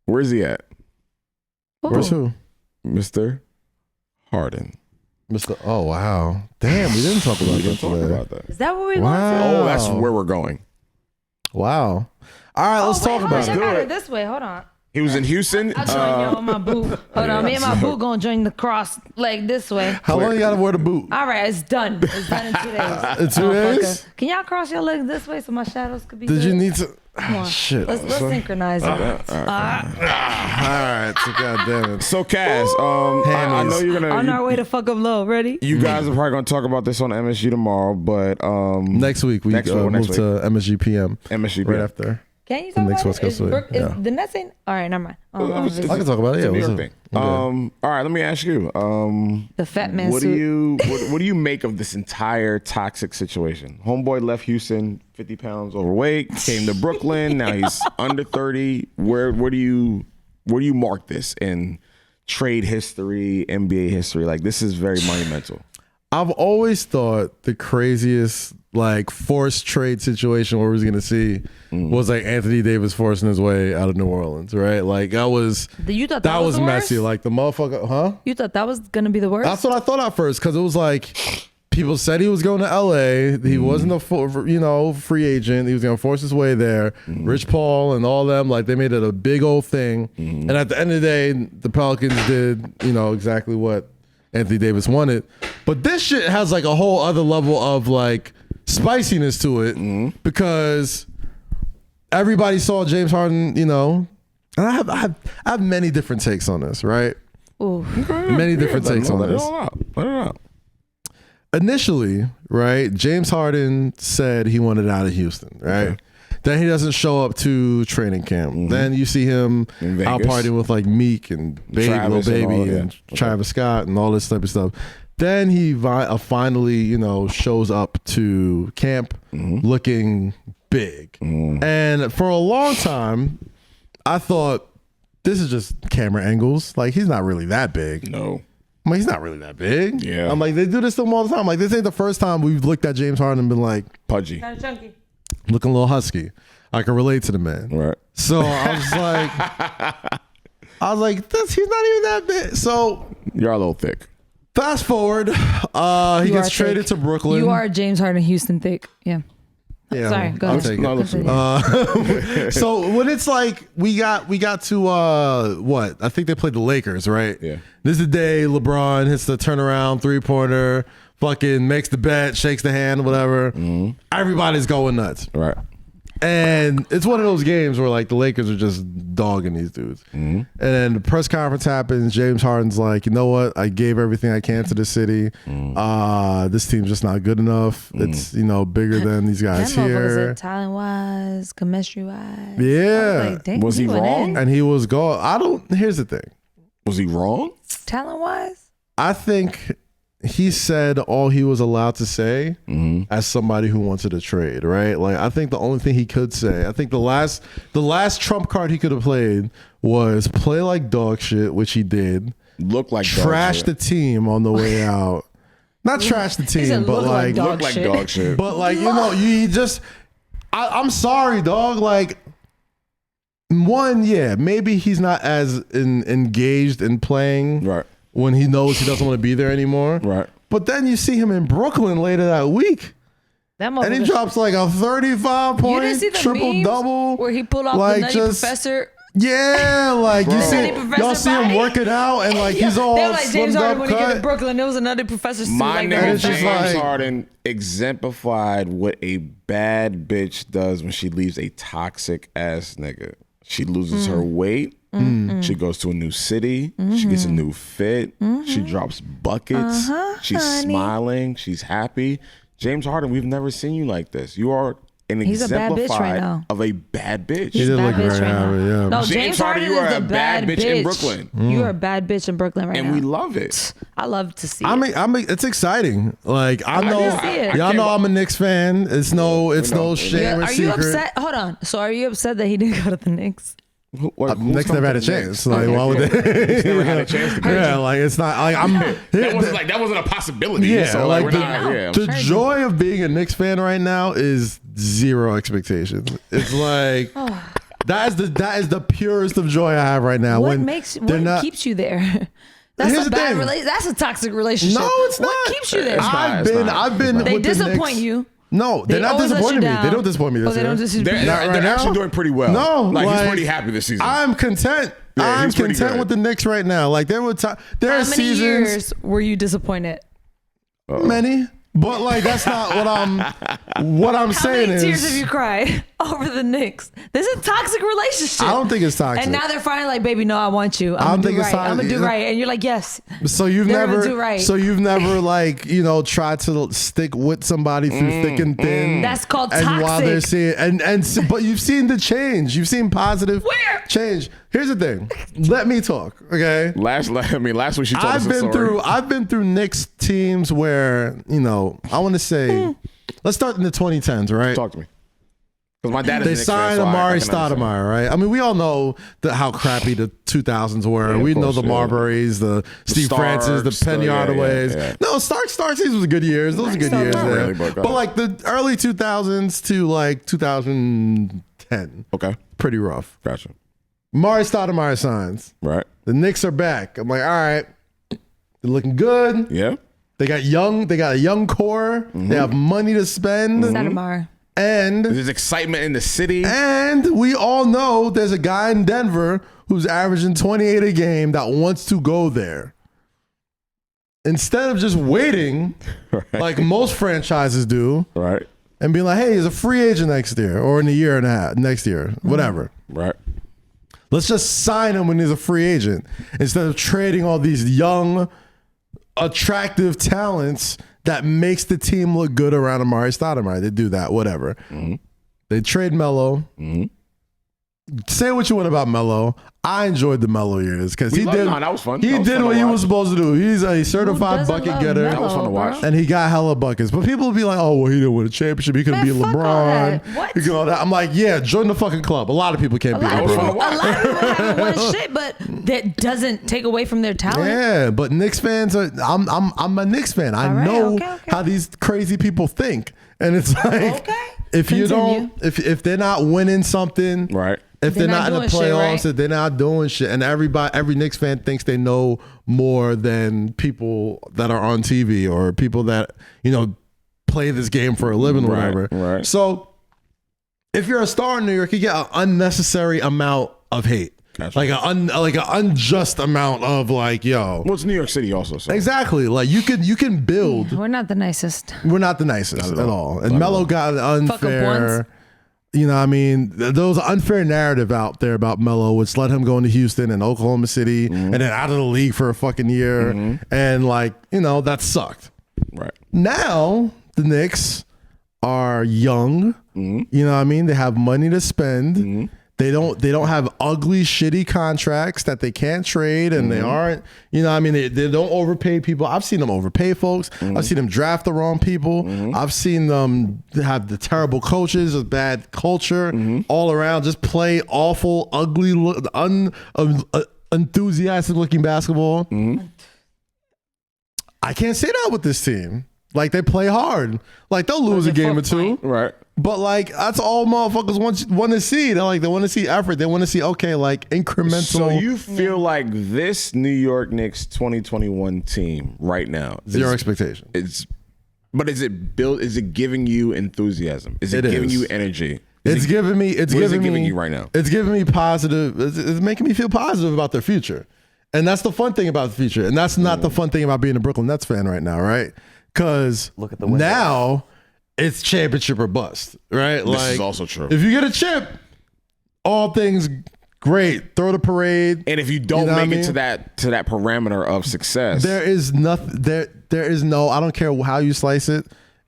Where's he at? Where's who? Mr. Harden. Oh wow, damn, we didn't talk about that. Is that where we're going Oh, that's where we're going. Wow. All right, let's talk about it. Got it this way. Hold on. He was in Houston. I'll join you on my boot. Hold on. Me and my boot gonna join the cross leg this way. How long you gotta wear the boot? All right, it's done. It's done in 2 days. In 2 days? Can y'all cross your legs this way so my shadows could be Did good? you need to? Come on. Shit. Let's synchronize it. All right. So goddamn it. So Kaz, I know you're gonna on our way to fuck up low. Ready? You guys are probably gonna talk about this on MSG tomorrow, but next week we move to MSG PM. MSG right after. Can you talk about it? The Nets ain't. All right, never mind. I can talk about it. Yeah, New York thing. All right, let me ask you. The fat man what suit. What do you make of this entire toxic situation? Homeboy left Houston, 50 pounds overweight, came to Brooklyn. Now he's under 30. Where do you mark this in trade history, NBA history? Like, this is very monumental. I've always thought the craziest forced trade situation where we was gonna see was Anthony Davis forcing his way out of New Orleans, right? Like that was that was messy. Like the motherfucker, huh? You thought that was gonna be the worst? That's what I thought at first because it was like people said he was going to LA. He wasn't a free agent. He was gonna force his way there. Rich Paul and all them they made it a big old thing. And at the end of the day, the Pelicans did exactly what Anthony Davis wanted. But this shit has a whole other level of spiciness to it because everybody saw James Harden, and I have many different takes on this, right? Ooh. Many different takes on this. Let it out. Initially, right, James Harden said he wanted out of Houston, right? Okay. Then he doesn't show up to training camp. Then you see him out partying with Meek and Lil Baby and Travis Scott and all this type of stuff. Then he finally, shows up to camp looking big. And for a long time, I thought this is just camera angles. He's not really that big. No. He's not really that big. Yeah. I'm they do this to him all the time. This ain't the first time we've looked at James Harden and been pudgy. Kind of chunky. Looking a little husky. I can relate to the man. Right. So I was like, he's not even that big. So you're a little thick. Fast forward, he gets traded to Brooklyn. You are James Harden Houston thick. Yeah. Yeah, Sorry, go I'll ahead. take No, it. So when it's like we got to what? I think they played the Lakers, right? Yeah. This is the day LeBron hits the turnaround 3-pointer, fucking makes the bet, shakes the hand, whatever. Everybody's going nuts. Right. And it's one of those games where like the Lakers are just dogging these dudes. And then the press conference happens. James Harden's like, you know what? I gave everything I can to the city. This team's just not good enough. It's, bigger than these guys here. Talent wise, chemistry wise. Yeah. Was he wrong? And he was here's the thing. Was he wrong? Talent wise? I think he said all he was allowed to say as somebody who wanted to trade, right? Like, I think the only thing he could say, I think the last trump card he could have played was play like dog shit, which he did. Look like trash the team on the way out. Not trash the team, but like look like dog shit. But like, you just, I'm sorry, dog. Like, one, maybe he's not as engaged in playing. Right. When he knows he doesn't want to be there anymore. Right. But then you see him in Brooklyn later that week. And he drops like a 35-point triple-double. Where he pulled off the Nutty Professor. Yeah, like y'all see him working out and like he's all they're like James Harden when he get to cut. Brooklyn. There was another Professor suit. My like nigga that. James Harden exemplified what a bad bitch does when she leaves a toxic ass nigga. She loses her weight. She goes to a new city. She gets a new fit. She drops buckets. She's smiling. She's happy. James Harden, we've never seen you like this. You are He's a bad bitch right now. of a bad bitch. He did look very happy, yeah. No, James Harden you are is a bad bitch in Brooklyn. You are a bad bitch in Brooklyn right now. And we love it. I love to see it. It's exciting. Like I know, y'all know I'm a Knicks fan. It's no shame or secret. Are you upset? Hold on. So are you upset that he didn't go to the Knicks? Knicks never had a chance. Like, why would they? He's never had a chance to go. Yeah, like it's not like I'm. that wasn't a possibility. Yeah, so like the joy of being a Knicks fan right now is zero expectations. It's like that is the purest of joy I have right now. What keeps you there? That's a bad relationship. That's a toxic relationship. No, it's not. What keeps you there? I've been. They with disappoint the Knicks. you. No, they're not disappointing me. They don't disappoint me this year. They're actually doing pretty well. No, like he's pretty happy this season. I'm content. I'm content with the Knicks right now. Like there are How many years were you disappointed? Many. But like that's not what I'm saying is. How many tears have you cried over the Knicks? This is a toxic relationship. I don't think it's toxic. And now they're finally like, baby, no, I want you. I'm gonna do right. And you're like, yes. So you've never like, tried to stick with somebody through thick and thin. That's called toxic. And while they're seeing but you've seen the change. You've seen positive change. Here's the thing. Let me talk, okay? Last week she told us a story. I've been through Knicks teams where, I want to say, let's start in the 2010s, right? Talk to me. Because my dad is They signed Amari Stoudemire, right? I mean, we all know how crappy the 2000s were. Yeah, we know course, the Marburys, the Steve Francis, the Penny Hardaways. Yeah. No, Star season was good years. Those were good years. Really, but like the early 2000s to like 2010. Okay. Pretty rough. Gotcha. Amari Stoudemire signs. Right. The Knicks are back. I'm like, all right. They're looking good. Yeah. They got a young core. They have money to spend. Stoudemire. And there's excitement in the city. And we all know there's a guy in Denver who's averaging 28 a game that wants to go there. Instead of just waiting, like most franchises do, right, and be like, hey, he's a free agent next year or in a year and a half, next year, whatever. Right. Let's just sign him when he's a free agent instead of trading all these young, attractive talents that makes the team look good around Amari Stoudemire. They do that, whatever. They trade Melo. Say what you want about Melo. I enjoyed the Melo years because he did. That was fun. He did what he was supposed to do. He's a certified bucket getter. That was fun to watch. And he got hella buckets. But people will be like, "Oh, well, he didn't win a championship. He couldn't beat LeBron." What? He could all that. I'm like, yeah, join the fucking club. A lot of people can't beat LeBron. A lot of people haven't won shit, but that doesn't take away from their talent. Yeah, but Knicks fans are. I'm a Knicks fan. I know how these crazy people think, and it's like, if you don't, if they're not winning something, right. If they're not in the playoffs, if they're not doing shit, and every Knicks fan thinks they know more than people that are on TV or people that play this game for a living or whatever. Right. So if you're a star in New York, you get an unnecessary amount of hate. Gotcha. Like an unjust amount of like, yo. Well, it's New York City also. So. Exactly. Like you can build. We're not the nicest. We're not the nicest at all. And Mello got an unfair. You know what I mean? There was an unfair narrative out there about Mello, which let him go into Houston and Oklahoma City and then out of the league for a fucking year. And like, you know, that sucked. Right. Now the Knicks are young. You know what I mean? They have money to spend. They don't have ugly, shitty contracts that they can't trade, and they aren't, you know what I mean? They don't overpay people. I've seen them overpay folks. I've seen them draft the wrong people. I've seen them have the terrible coaches, a bad culture all around, just play awful, ugly, enthusiastic looking basketball. I can't say that with this team. Like, they play hard. Like, they'll lose a game or two. Right. But like, that's all motherfuckers want to see. They want to see effort. They want to see, okay, like incremental. So you feel like this New York Knicks 2021 team right now, zero expectation. But is it giving you enthusiasm? Is it giving you energy? It's giving me you right now? It's giving me positive. It's making me feel positive about their future. And that's the fun thing about the future. And that's not the fun thing about being a Brooklyn Nets fan right now, right? Because now it's championship or bust, right? This is also true. If you get a chip, all things great. Throw the parade. And if you don't make it to that parameter of success, there is nothing. There is no. I don't care how you slice it.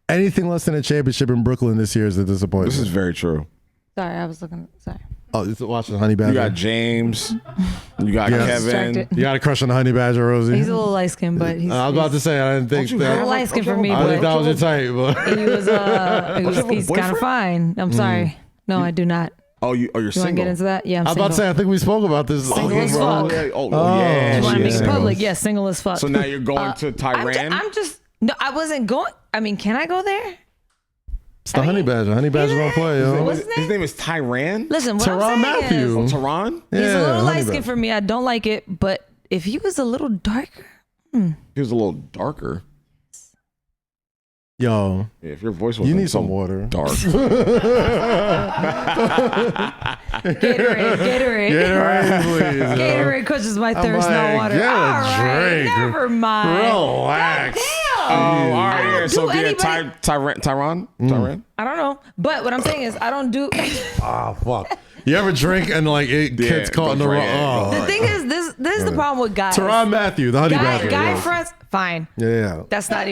Anything less than a championship in Brooklyn this year is a disappointment. This is very true. Sorry, I was looking. Sorry. Oh, you're watching Honey Badger. You got James. You got Kevin. You got a crush on the Honey Badger, Rosie. He's a little light skinned, but he's. I was about to say I didn't think that. Light skinned for me. I think that was your type, but he's kind of fine. I'm sorry. No, I do not. Oh, you're single. You want to get into that? Yeah, I'm single. about to say, I think we spoke about this. Single as fuck. Yeah. Do you want to make it public? Yeah, single as fuck. So now you're going to Tehran? No, I wasn't going. I mean, can I go there? It's the Honey Badger. Honey Badger don't play, yo. His name is Tehran? Listen, what I'm saying Matthew. is... Tehran? He's a little light skinned for me. I don't like it. But if he was a little darker... He was a little darker. Yo. Yeah, if your voice was you need some water. Dark. Gatorade, please. Gatorade quenches my thirst, not water. Get a all right, drink. never mind. Relax. Damn. Oh, all right. So anybody... Tehran? I don't know. But what I'm saying is I don't do... Fuck. You ever drink and like it gets caught in the wrong? The thing is, this is the problem with guys. Tehran Matthew, the Honey Badger. Guy friends, fine. Yeah. That's not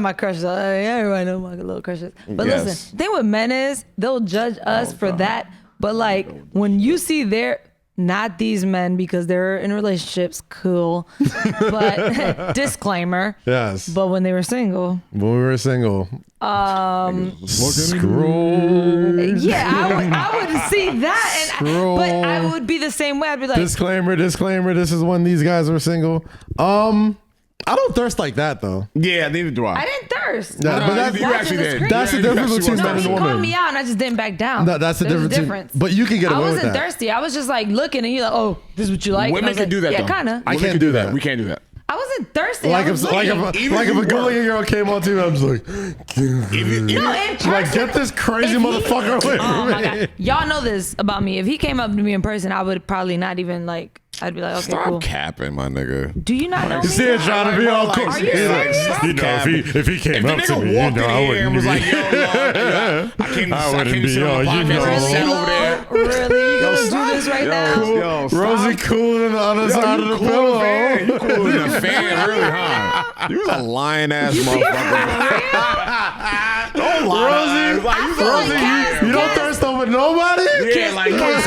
my crush. Everybody know my little crushes. But listen, the thing with men is they'll judge us for that. But like when you see not these men because they're in relationships, cool. But disclaimer. Yes. But when they were single. When we were single. Scroll. Yeah, I would see that, but I would be the same way. I'd be like, disclaimer. This is when these guys were single. I don't thirst like that though. Yeah, neither do I. I didn't thirst. Yeah, but that's, you actually did. That's the difference between men and women. He called women. me out and I just didn't back down. That's the difference. But you can get away with that. I wasn't thirsty. I was just like looking and you're like, oh, this is what you like. Women can do that. Yeah, though. kind of. I can't do that. We can't do that. I wasn't thirsty. Like if a good-looking girl came on TV, I'm just like, like get this crazy motherfucker away from me. My God. Y'all know this about me. If he came up to me in person, I would probably not even like. I'd be like, okay, Stop cool. capping, my nigga. Do you not know me? You see it trying to be all cool. Are you serious? You know, if he came up to me, you know, I wouldn't be. Like, yo, I came to sit on the podcast and over there. Really? You gonna do this right now? Yo, Rosie cooling on the other side of the pillow. You cooling the fan, really, huh? You was a lying ass motherfucker. Don't lie. Rosie, you don't thirst over nobody? Yeah, like, I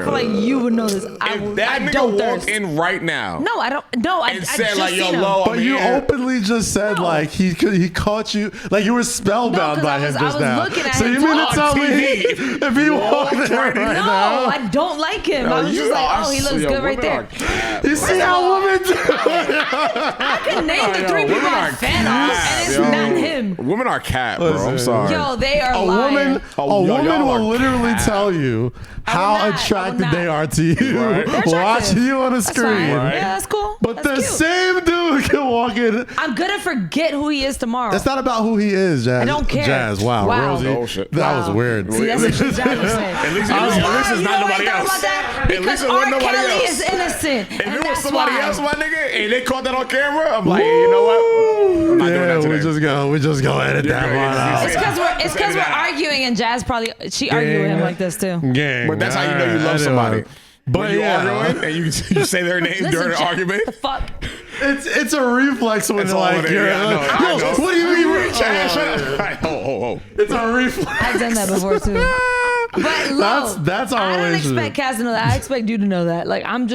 feel like you would know this. If that nigga walked in right now. No, I don't. No, I said just like, yo, seen him. low. But you openly just said like he caught you, like you were spellbound by him just now. So you mean to tell me if he walked in right now? No, I don't like him. I was just like, oh, he looks good right there. You see how women do? I can name the three people I'm a fan of, and it's not him. Women are cat, bro. I'm sorry. Yo, they are lying. A woman will literally tell you how attracted they are to you, watching you on a screen. Yeah, that's cool. But the same dude can walk in. I'm gonna forget who he is tomorrow. It's not about who he is, Jazz. I don't care. Jazz, wow. Rosy, Oh, shit. that was weird. See, that's what Jazz was saying. At least it's You not know why nobody I thought else. about that? At least Because it R. wasn't nobody Kelly else. is innocent. If and it was that's somebody why. else, my nigga, and they caught that on camera, I'm like, hey, you know what? I'm not doing that today. we just go edit that You're one out. It's because we're arguing, and Jazz probably she argued with him like this too. Gang. But that's how you know you love somebody. But When you arguing and you say their name Listen, during an Jazz, argument. the fuck. it's a reflex when That's they're all like, it is. you're Yeah, I know, like, I yo, know. what do you mean? Oh. It's a reflex. I've done that before too. But Lo, That's our I don't relationship. expect Kaz to know that. I expect you to know that. Like I'm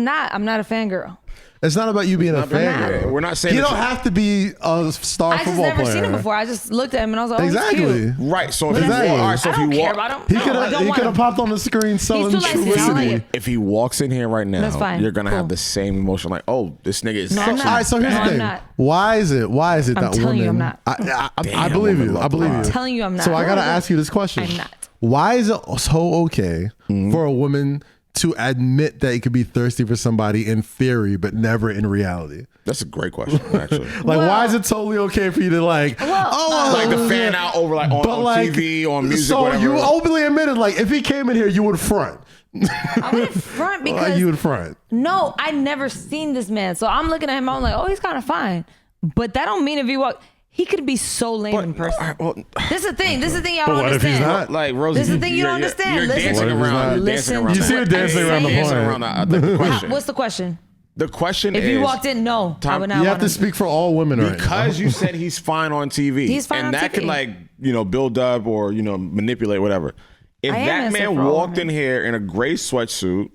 not a fangirl. It's not about you being a fan. We're not saying You that don't have to be a star I just football never player. seen him before. I just looked at him and I was like, oh, Exactly. he's cute. Right. So if Exactly. he all right, so I if don't he care walk, about him. He No, I don't want could have him. popped on the screen selling too light-skinned. I don't like trulicity. it. if he walks in here right That's now, fine. you're gonna Cool. have the same emotion. Like, oh, this nigga is. No, I'm sexy. not. All right, so here's No, the I'm thing. not. Why is it that I'm that telling woman? you I'm not. I Damn, believe woman you. I love believe to you. lie. I'm telling you I'm not. So I gotta ask you this question. I'm not. Why is it so okay for a woman to admit that you could be thirsty for somebody in theory, but never in reality? That's a great question, actually. Like, why is it totally okay for you to like, Like the fan out over like on TV, on music, so whatever. you openly admitted, like, if he came in here, you would front. I went front Like, because you would front. no, I never seen this man. So I'm looking at him. I'm like, oh, he's kind of fine. But that don't mean if he walk, he could be so lame in person. All right, well, This is the thing. This is the thing y'all don't What if he's understand. not? like Rosie, This is the thing you don't you're- understand. You're Listen. dancing What if he's around. not? You're dancing around. You that. see her dancing around the Dancing point. around the question. What's the question? The question If is, you walked in, no, I would not You want have to him. speak for all women right now. because you said he's fine on TV. He's fine and on that TV. can like build up or manipulate whatever. If I am that innocent man for all walked in women. here in a gray sweatsuit,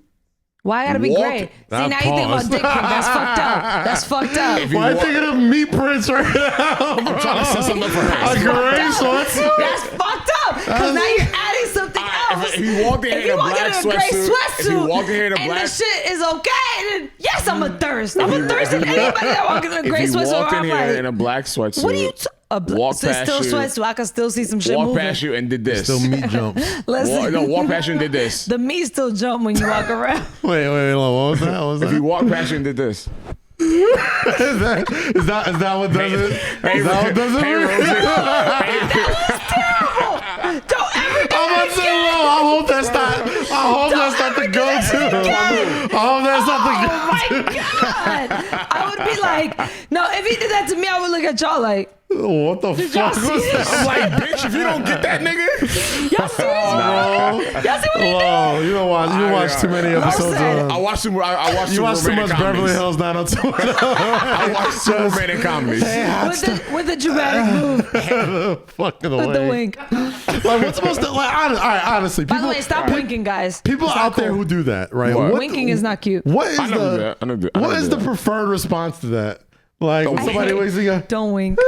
Why I gotta be Walk- gray? See, That now you think about pause. dick pic. That's fucked up. That's fucked up. If you Why are you walk- thinking of meat prints right now, bro? I'm trying to set something up for her. A gray sweatsuit? That's fucked up. Because now you're adding something else. If you walked in If here in you a walk black in a gray sweatsuit, if you walked in here in a and black, the shit is okay, then yes, I'm a thirst. I'm a thirst in anybody that walk in a gray if you sweatsuit. walked in I'm here like, in a black sweatsuit, what are you? walk So past still you, sweatsuit. I can still see some shit walk moving. past you and did this. Still meat jumps. Listen, walk past you and did this. the meat still jump when you walk around. Wait, what was that? What was If you that? walk past you and did this. Is that what does it? Is that what does it? Hey, Rosie. Don't ever do I'm that about to say, again. I hope that's not the go-to. I hope that's not the go-to. Oh my god! I would be like, no. If he did that to me, I would look at y'all like, What the y'all fuck see was this? I'm that? like, bitch, if you don't get that nigga. y'all see this? Y'all see what he did? Oh, you don't watch too many episodes. said- I watched too much Beverly comedies. Hills 90210. I watched too romantic comedies. With the dramatic move, Fucking with the away. wink. Like, what's supposed to like? All right, honestly, By people. the way, stop winking, guys. People It's not out there cool. who do that, right? What? Winking is not cute. What is I never do that. I never do- I what never is do the that. preferred response to that? Like when Don't somebody wink. wakes you go, Don't wink.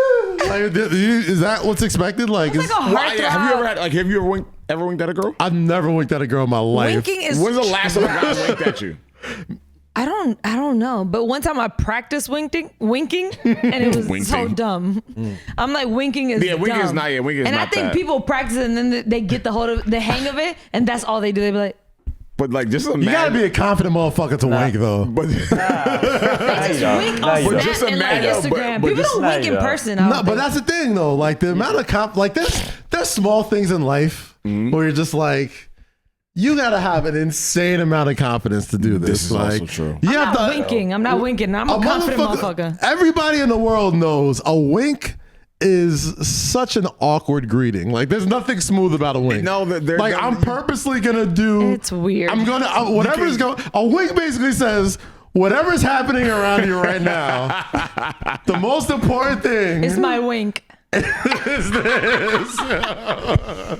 like, is that what's expected? Like, It's like a Why, heartthrob. have you ever winked at a girl? I've never winked at a girl in my life. Winking is. When's the last time a guy winked at you? I don't know. But one time I practiced winking, and it was so Winking. dumb. I'm like, winking is Yeah, winking is dumb. not- yeah, winking is and not I think that. people practice it and then they get the hang of it, and that's all they do. They be like, But like, just You gotta be a confident motherfucker to wink, though. But wink No, on you don't. Snap Just and like imagine- Instagram. but People just- don't No, wink you in don't. person. I don't No, but think. that's the thing, though. Like the amount of like there's small things in life where you're just like, you gotta have an insane amount of confidence to do this. This is like, also true. You I'm have not to, winking. I'm not winking. I'm a confident motherfucker. Everybody in the world knows a wink is such an awkward greeting. Like, there's nothing smooth about a wink. No, they're like I'm purposely gonna do. It's weird. I'm gonna whatever's going. A wink basically says whatever's happening around you right now. The most important thing It's my wink. is this.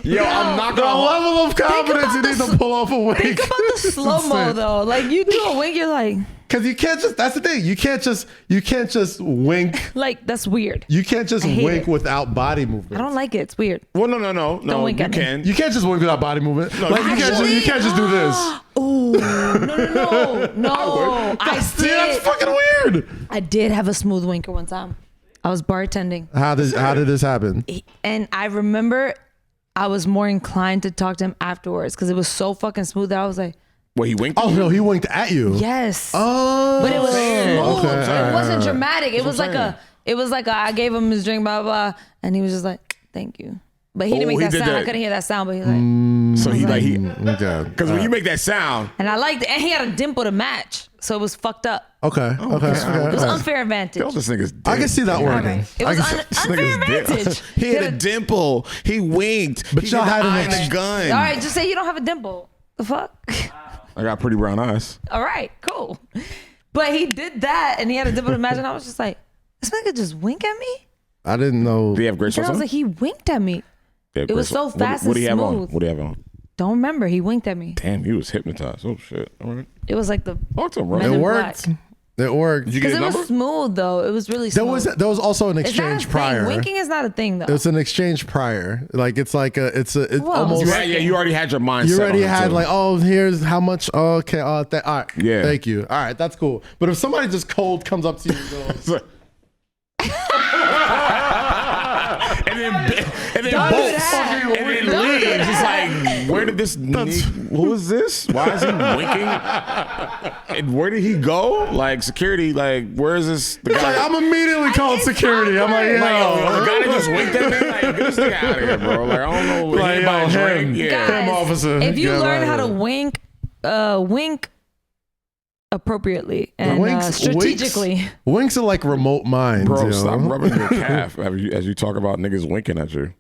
yo, I'm not The gonna. level of confidence about you need the to pull off a wink. Think about the slow mo though. Like you do a wink, you're like Because you can't just. That's the thing. You can't just wink. that's weird. You can't just I hate wink it. without body movement. I don't like it. It's weird. Well, no. wink You at me. can. You can't just wink without body movement. Like you can't just do this. Oh no! I See, that's did. fucking weird. I did have a smooth winker one time. I was bartending, How did this happen? and I remember I was more inclined to talk to him afterwards because it was so fucking smooth that I was like, What, he winked? Oh no, he winked at you. Yes. Oh, but it was smooth. okay. It wasn't dramatic. It was like I gave him his drink, blah, blah, blah, and he was just like, thank you. But he didn't make that sound. I couldn't hear that sound, but he was like. So because when you make that sound. And I liked it. And he had a dimple to match. So it was fucked up. Okay. It was unfair advantage. This nigga's I can see that working. It was unfair advantage. He had a dimple. He winked. But y'all had a gun. All right, just say you don't have a dimple. The fuck? I got pretty brown eyes. All right, cool. But he did that and he had a dimple to match. And I was just like, this nigga just wink at me? I didn't know. Do you have great And I was like, he winked at me. It was so fast and smooth. What do you have on? Don't remember. He winked at me. Damn, he was hypnotized. Oh shit! All right. It was like the. Talk to him, bro. Men It in worked. Black. It worked. Did you get his Because it number? was smooth though. It was really smooth. There was also an It's not a exchange thing. prior. Winking is not a thing though. It's an exchange prior. Like it's Whoa. almost. You already had your mindset. You already on it, had too. like, oh, here's how much. Oh, okay. All right. Yeah. Thank you. All right. That's cool. But if somebody just cold comes up to you and goes, and then Don't do bolts that. and then Don't do leaves. It's that. like, where did this? Who is this? Why is he winking? And where did he go? Like security. Like where is this? The it's guy. like, I'm immediately calling security. I'm like, yo. The guy that just winked at me. Like, get this nigga out of here, bro. Like I don't know. Like, He buy a yo, drink. him. Yeah. Guys, officer. if you Get him learn out how of to here. wink appropriately and strategically. Winks are like remote minds. Bro, yo. stop rubbing your calf as you talk about niggas winking at you.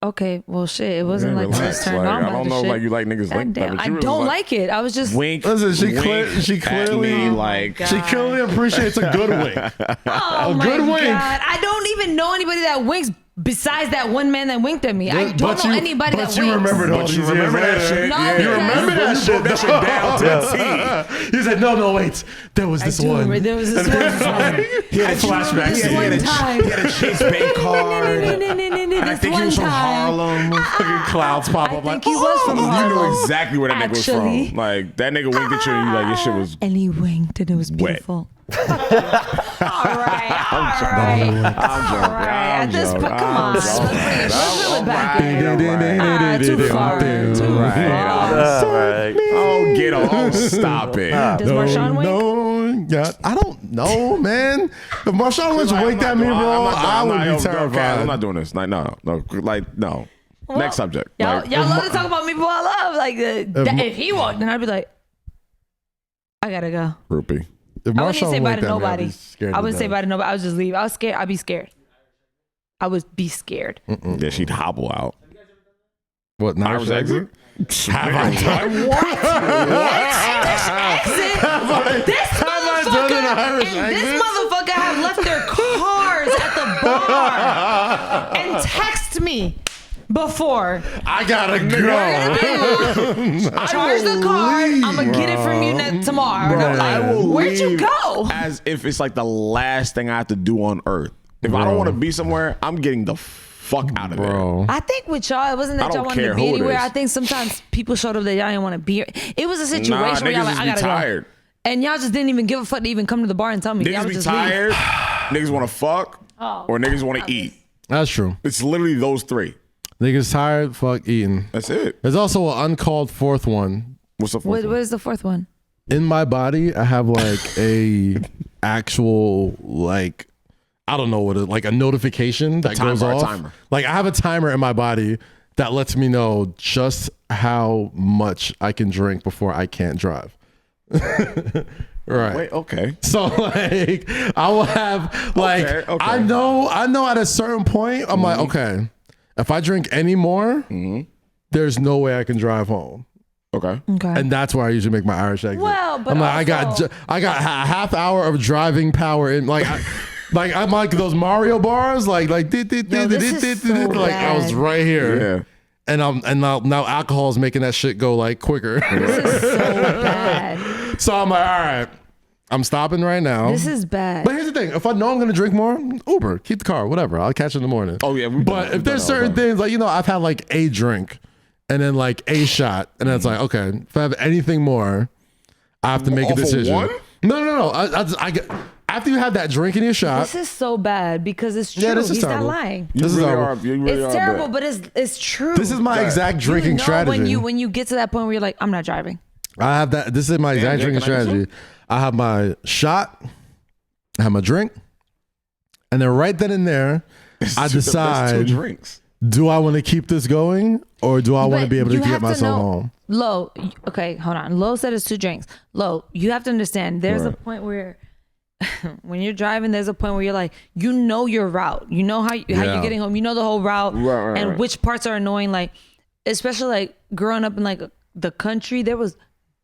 Okay, well, shit, it wasn't Yeah, like I was relax. turned Like, on by I don't the know, shit. like you like niggas wink. Goddamn, but I you was don't like, like it. I was just wink. Listen, she wink clearly at me, Oh, like God. she clearly appreciates a good wink. Oh my good wink. God. I don't even know anybody that winks besides that one man that winked at me. I don't know anybody that winks. But you remembered all But these you remember years that later. shit. No, Yeah. You remember that You shit. broke that shit down to the T. He said, no, wait. There was this one. There was this one. He had flashbacks. This one time. He had a Chase Bank card. I think he was from Harlem. Fucking clouds pop I up like, think he was from You Harlem. know exactly where that nigga was Actually. from. Like that nigga winked at you and you like your shit was And he winked and it was wet. beautiful. All right. At this point, come on. Let's reel it back in. Too far. Oh, get on. Oh, stop it. Does Marshawn wink? No, yeah, I don't know, man. If Marshawn Lynch winked at me, bro, I would be terrified. I'm not doing this. Like, no. Well, Next subject. Y'all Like, love to talk about people I love. Like, if he walked, then I'd be like, I gotta go. Rupee. If I wouldn't even Marshawn say bye winked to at me, I'd nobody. be scared I to wouldn't say death. bye to nobody. I would just leave. I was scared. I'd be scared. I would be scared. Yeah, she'd hobble out. What, Irish exit? Have I done what? This motherfucker have left their cars at the bar and text me before. I gotta go. Charge the card. I'm gonna get it from you tomorrow. And I'm like, where'd you go? As if it's like the last thing I have to do on earth. If I don't want to be somewhere, I'm getting the fuck out of there. Bro. I think with y'all, it wasn't I that y'all don't wanted care to be who it anywhere. is. I think sometimes people showed up that y'all didn't want to be here. It was a situation Nah, where y'all niggas like, just I be gotta tired. go. And y'all just didn't even give a fuck to even come to the bar and tell me. Y'all Niggas would be just tired. Niggas want to fuck. Or niggas want to eat. That's true. It's literally those three. Niggas tired, fuck eating. That's it. There's also an uncalled fourth one. What's the fourth What one? is the fourth one? In my body, I have like a actual like I don't know what it like a notification that goes timer, a off. timer. Like I have a timer in my body that lets me know just how much I can drink before I can't drive. Right. Wait, okay. So like I will have like Okay. I know at a certain point I'm like, okay, if I drink any more, there's no way I can drive home. Okay. Okay. And that's where I usually make my Irish exit. Well, but I'm like, also- I got a half hour of driving power in like like I'm like those Mario bars like this is so like I was bad. right here. Yeah. And now alcohol is making that shit go like quicker. This is so bad. So I'm like, all right, I'm stopping right now. This is bad. But here's the thing: if I know I'm gonna drink more, Uber, keep the car, whatever. I'll catch it in the morning. Oh, yeah, we've done But that. if We've there's done that all certain the time. things like I've had like a drink and then like a shot, and then it's like, okay, if I have anything more, I have to make a Off of decision. one? No. I get after you have that drink in your shot. This is so bad because it's true. Yeah, this is He's terrible. not lying. You This is really horrible. are. You really It's are, terrible, but it's true. This is my exact drinking you know strategy. when you get to that point where you're like, I'm not driving. I have that. This is my exact drinking strategy. I have my shot, I have my drink, and then right then and there, I decide, 2 drinks. Do I want to keep this going or do I want to be able to get myself home? Low, okay, hold on. Low said it's 2 drinks. Low, you have to understand there's a point where when you're driving, there's a point where you're like, you know your route. You know how you're getting home. You know the whole route and which parts are annoying. Like, especially like growing up in like the country, there was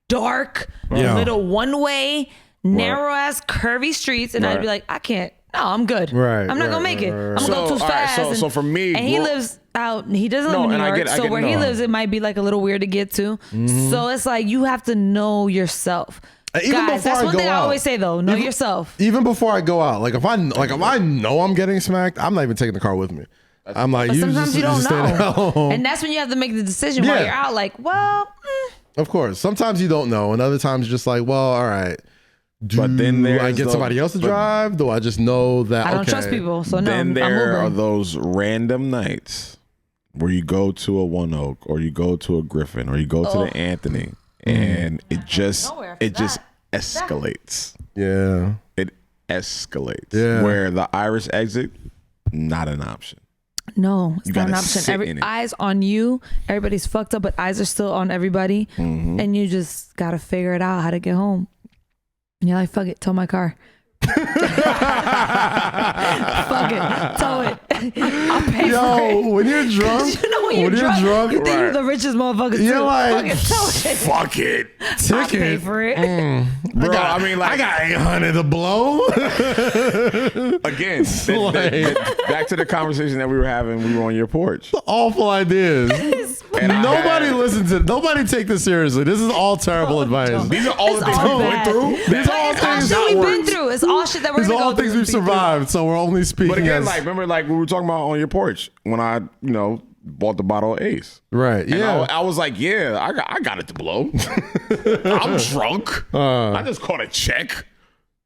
dark, little one-way, narrow-ass, curvy streets. And I'd be like, I can't. No, I'm good. I'm not gonna make it. I'm gonna go too fast. So for me, and he lives out. He doesn't live in New York, so where he lives, it might be like a little weird to get to. So it's like you have to know yourself. Guys, that's one thing I always say though. Know yourself. Even before I go out, like if I know I'm getting smacked, I'm not even taking the car with me. I'm like, sometimes you don't know, and that's when you have to make the decision while you're out. Like, well, of course, sometimes you don't know, and other times you're just like, well, all right. But then do I get somebody else to drive? Do I just know that I don't trust people? So no. Then there are those random nights where you go to a One Oak or you go to a Griffin or you go to the Anthony, and it just escalates. Yeah, it escalates. Yeah, where the Irish exit, not an option. No, it's not an option. Eyes on you. Everybody's fucked up, but eyes are still on everybody, and you just gotta figure it out how to get home. And you're like, fuck it, tow my car. Fuck it, tow it. I'll pay for it. When you're drunk, you know when you're drunk, you think you're the richest motherfucker you're too. Like, fuck it. I'll pay for it. Bro, I got 800 to blow. Again, back to the conversation that we were having. We were on your porch. Awful ideas. Nobody listens to it. Nobody take this seriously. This is all terrible advice. These are all the things we went through. These are all things we've been through. It's all shit that we're These gonna are all go through. things we've survived. So we're only speaking. But again, remember, like we were talking about on your porch when I, bought the bottle of Ace. Right. And I was like, I got it to blow. I'm drunk. I just caught a check.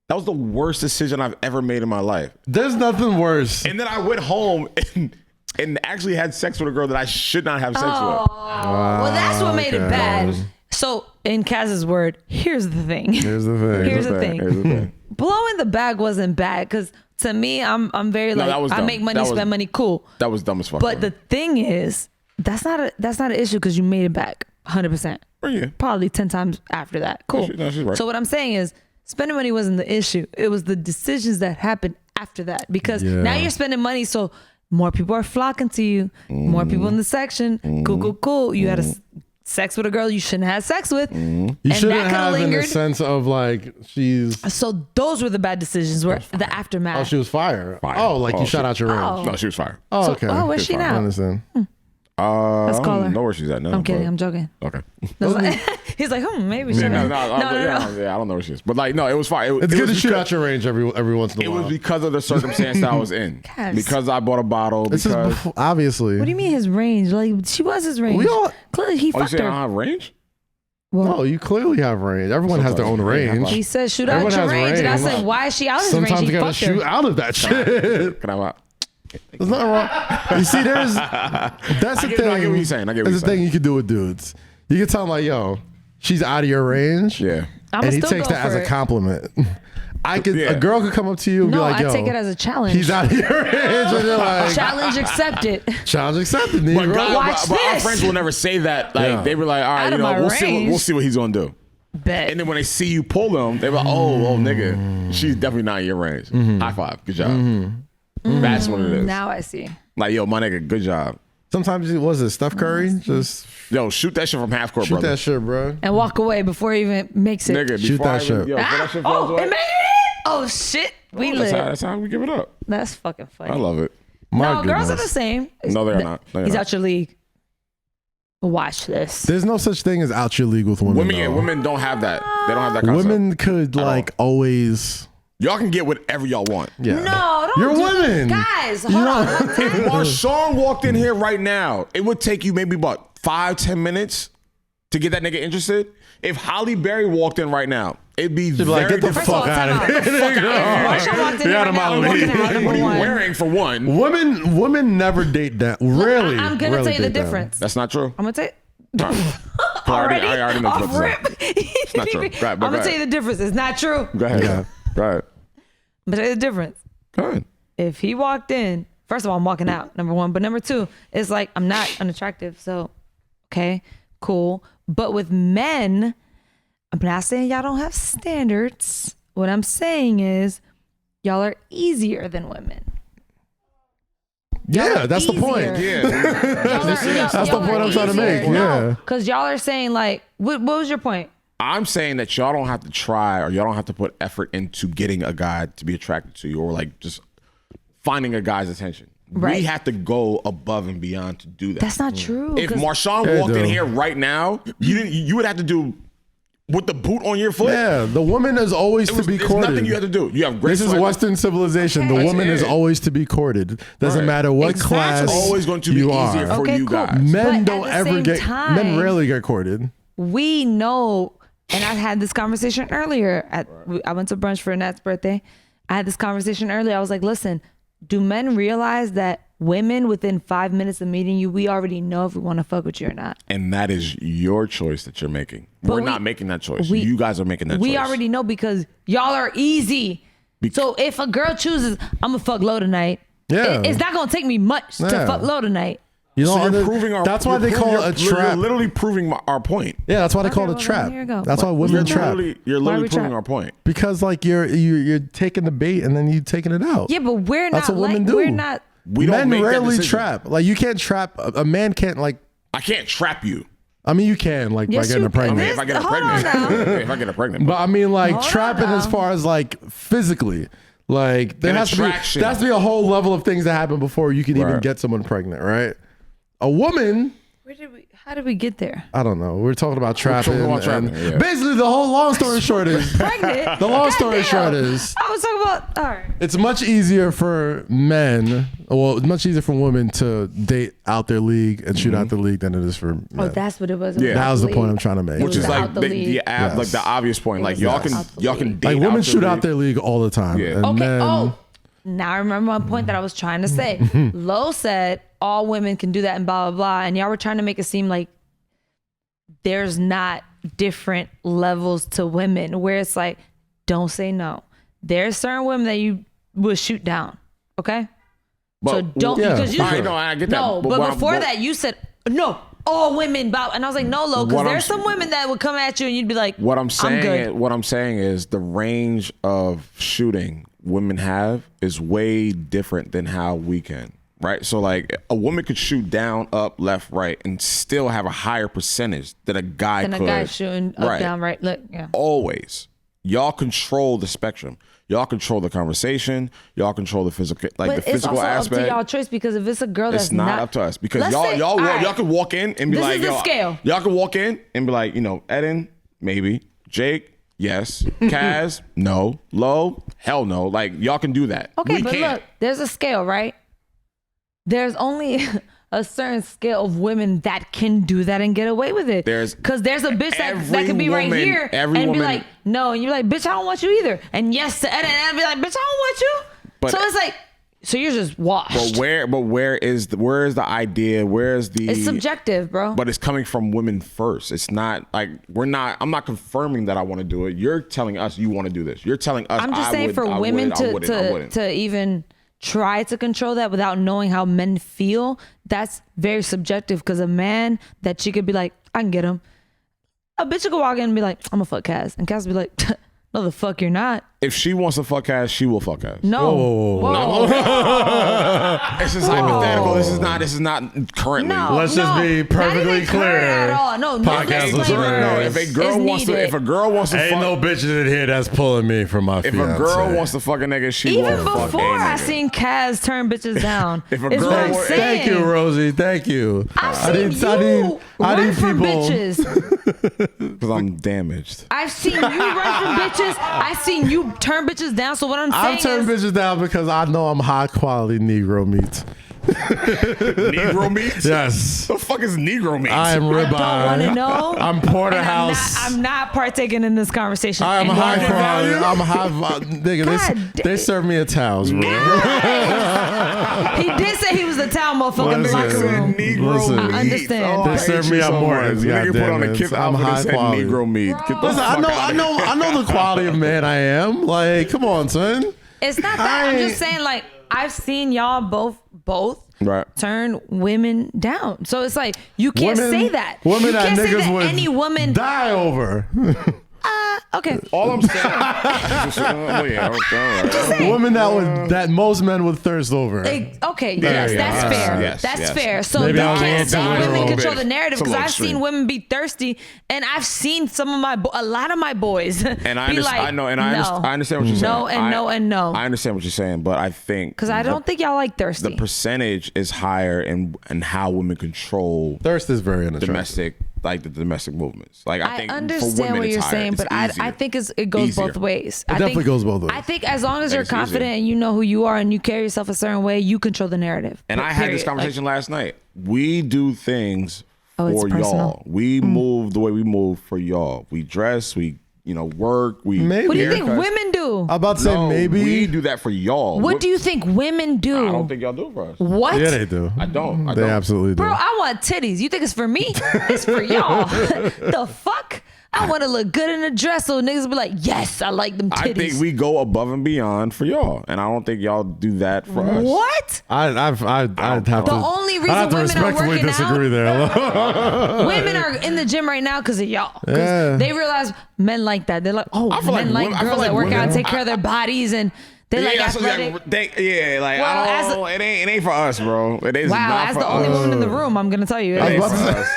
That was the worst decision I've ever made in my life. There's nothing worse. And then I went home and actually had sex with a girl that I should not have sex with. Well, that's what made it bad. So, in Kaz's word, here's the thing. Here's the thing. Blowing the bag wasn't bad because to me, I'm very like I make money, spend money, cool. That was dumb as fuck. But the thing is, that's not an issue because you made it back 100%. Yeah. Probably 10 times after that. Cool. No, she's right. So what I'm saying is, spending money wasn't the issue. It was the decisions that happened after that because now you're spending money, so more people are flocking to you. More people in the section. Cool. You had sex with a girl you shouldn't have sex with. You shouldn't have in the sense of like she's. So those were the bad decisions. Were the aftermath. Oh, she was fire. Oh, like you shot out your range. No, she was fire. Oh, okay. Where's she now? I understand. Let's call her. I don't know where she's at now. I'm kidding. I'm joking. Okay. He's like, maybe she. No. Yeah, I don't know where she is. But like, no, it was fine. It's good to shoot out your range every once in a while. It was because of the circumstance that I was in. Because I bought a bottle. Obviously. What do you mean his range? Like she was his range. Clearly he fucked her. You saying I don't have range? Well, no, you clearly have range. Everyone has their own range. He says shoot out your range. And I said, why is she out of his range? Sometimes you gotta shoot out of that shit. Can I out? There's nothing wrong. You see, that's the thing. I get what you're saying. That's the thing you can do with dudes. You can tell them like, yo, she's out of your range. Yeah. And he takes that as a compliment. A girl could come up to you and be like, yo, I take it as a challenge. He's out of your range. And you're like, challenge accepted. Challenge accepted. But our friends will never say that. Like they were like, all right, we'll see what he's gonna do. Bet. And then when they see you pull them, they're like, oh nigga, she's definitely not in your range. High five. Good job. That's what it is. Now I see. Like, yo, my nigga, good job. Sometimes it was Steph Curry. Just shoot that shit from half court, shoot brother. That shit, bro. And walk away before he even makes it. Nigga, shoot that shit. Yo, that shit falls away. It made it! Oh shit, we live. That's how we give it up. That's fucking funny. I love it. Girls are the same. No, they're not. He's out your league. Watch this. There's no such thing as out your league with women. Women don't have that. They don't have that concept. Women could always. Y'all can get whatever y'all want. Yeah. No, You're women. Guys, hold on. If Marshawn walked in here right now, it would take you maybe about 5-10 minutes to get that nigga interested. If Holly Berry walked in right now, it'd be very like, get the fuck out of here. Marshawn walked in right now. What are you wearing for one? Women never date that. Really. I'm going to tell you the difference. That's not true. I'm going to tell you. already I already know off what rip. It's not true. I'm gonna tell you the difference. It's not true. Go ahead. Yeah. Go ahead. I'm gonna tell you the difference. Go ahead. If he walked in, first of all, I'm walking out, number one. But number two, it's like I'm not unattractive. So, okay, cool. But with men, I'm not saying y'all don't have standards. What I'm saying is y'all are easier than women. Yeah, that's the point. Yeah. That's the point I'm trying to make. Yeah. Because y'all are saying like, what was your point? I'm saying that y'all don't have to try or y'all don't have to put effort into getting a guy to be attracted to you or like just finding a guy's attention. Right. We have to go above and beyond to do that. That's not true. If Marshawn walked in here right now, you would have to do with the boot on your foot. Yeah, the woman is always to be There's courted. nothing you have to do. You have great. This is Western civilization. The woman is always to be courted. Doesn't matter what Exactly. class It's always going to be you easier are. for you cool. guys. Men But don't at the ever same get. time, Men rarely get courted. We know, and I had this conversation earlier. I went to brunch for Nat's birthday. I had this conversation earlier. I was like, listen, do men realize that women within 5 minutes of meeting you, we already know if we want to fuck with you or not? And that is your choice that you're making. But We're not making that choice. we- You guys are making that choice. We already know because y'all are easy. So if a girl chooses, I'm gonna fuck low tonight. Yeah. It's not gonna take me much to Yeah. fuck low tonight. You know, So you're proving our. that's why you're they proving- call it a you're trap. literally proving our point. Yeah, that's why they call it a well, trap. here you go. That's why What- women what's the trap. You're Why literally we proving trap? our point. Because like you're taking the bait and then you taking it out. Yeah, but we're That's not what women like do. we're not. We don't Men make that rarely decision. trap. Like you can't trap. A man can't like. I can't trap you. I mean, you can like Yes, by getting you her can. I mean, pregnant. if I get her Hold on pregnant. now. If I get her pregnant. But I mean, like Hold on trapping as now. far as like physically, like there An has to be attraction. there has to be a whole level of things that happen before you can even Right. get someone pregnant, right? A woman, How did we get there? I don't know. We're talking about trapping. about trapping, and yeah. Basically, the whole long story short is Pregnant. the long story Goddamn. short is I was talking about. All right. it's much easier for men. Well, it's much easier for women to date out their league and shoot out the league than it is for men. Oh, that's what it was. Yeah. That was the point I'm trying to make. Which is was like out the the, league. like the obvious point. Like was y'all out can the y'all can league. date like women out shoot the out league. their league all the time. Yeah. And Okay. men, Now I remember my point that I was trying to say. Lo said all women can do that and blah blah blah, and y'all were trying to make it seem like there's not different levels to women where it's like, don't say no. There's certain women that you will shoot down. Okay. So don't yeah. because you I know, I get that. no, But but what before I'm- that you said no. All women, and I was like, no, Lo, because What I'm there's some women that would come at you and you'd be like, What I'm saying good. what I'm saying is the range of shooting women have is way different than how we can. Right? So like a woman could shoot down, up, left, right, and still have a higher percentage than a guy and could. a guy shooting up, down, right. Look, yeah. Always. Y'all control the spectrum. Y'all control the conversation. Y'all control the physical, like But the it's physical also aspect. up to y'all choice because if it's a girl that's It's not up to us because Let's say- y'all all right. y'all could walk in and be This like, is the yo, scale. y'all could walk in and be like, Eddin, maybe, Jake, yes, Kaz, no, Low, hell no. Like y'all can do that. Okay, we but can't. look, there's a scale, right? There's only a certain scale of women that can do that and get away with it. Because there's a bitch that could be right woman- here every and be woman- like, no, and you're like, bitch, I don't want you either. And yes to Eddin, and I'd be like, bitch, I don't want you. But- so it's like, so you're just washed. But where is the idea? Where's the It's subjective, bro. But it's coming from women first. It's not like I'm not confirming that I want to do it. You're telling us you want to do this. You're telling us I'm just I saying would, for I women would, I wouldn't. to even try to control that without knowing how men feel, that's very subjective because a man that she could be like, I can get him. A bitch could walk in and be like, I'm gonna fuck Kaz. And Kaz would be like, no the fuck you're not. If she wants to fuck ass, she will fuck ass. No. Whoa. It's just hypothetical. This is not currently. No, Let's just no, be not perfectly even clear. current at all. No, Podcast no listener. No, if a girl wants to, if a girl wants to Ain't fuck, no bitches in here that's pulling me from my if fiance. a girl wants to fuck a nigga, she even will fuck a before I nigga. seen Kaz turn bitches down. If a is girl what I'm wa- saying. Thank you, Rosie. Thank you. I've seen you run from bitches. Because I'm damaged. I've seen you run from bitches. I've seen you turn bitches down. So what I'm saying I've turned is, bitches down because I know I'm high quality Negro meat. Negro meat? Yes. The fuck is Negro meat? I am ribeye. don't want to know. I'm porterhouse. I'm not partaking in this conversation. I am And high neither- quality. I'm high. Nigga, God they serve me a towels, bro. He did say he was the towel motherfucking locker room. Listen, I understand. They serve me out more. You put on a kid I'm high quality. Negro meat. Listen, I know the quality of man I am. Like, come on, son. It's not that. I'm just saying, like, I've seen y'all both turn women down. So it's like, you can't say that. Women you that can't say niggas that would any woman die over. Okay. All I'm saying, women that most men would thirst over. Okay, yes, that's fair. That's fair. So maybe you can't say women control the narrative, because I've extreme. seen women be thirsty, and I've seen a lot of my boys and be like, I understand what you're saying. No and no and no. I understand what you're saying, but I think because I don't think y'all like thirsty. The percentage is higher in how women control thirst is very domestic. Like the domestic movements. Like I think understand for women, what you're it's saying, but I think it goes both ways. It definitely goes both ways. I think as long as you're confident and you know who you are and you carry yourself a certain way, you control the narrative. And I had this conversation last night. We do things for y'all. We move the way we move for y'all. We dress. We work. We maybe. What do you think women do? I'm about to say maybe we do that for y'all. What do you think women do? I don't think y'all do it for us. What? Yeah, they do. I don't. They absolutely do. Bro, I want titties. You think it's for me? It's for y'all. The fuck? I want to look good in a dress so niggas be like, yes, I like them titties. I think we go above and beyond for y'all, and I don't think y'all do that for us. What? I'd have to. The only reason I'd have to women are respectfully working disagree out, there. women are in the gym right now because of y'all. Yeah. They realize men like that. They're like, men like girls that work out and take care of their bodies and. They like athletic. I don't know. It ain't for us, bro. It is not as for the only woman in the room, I'm gonna tell you. It ain't for us.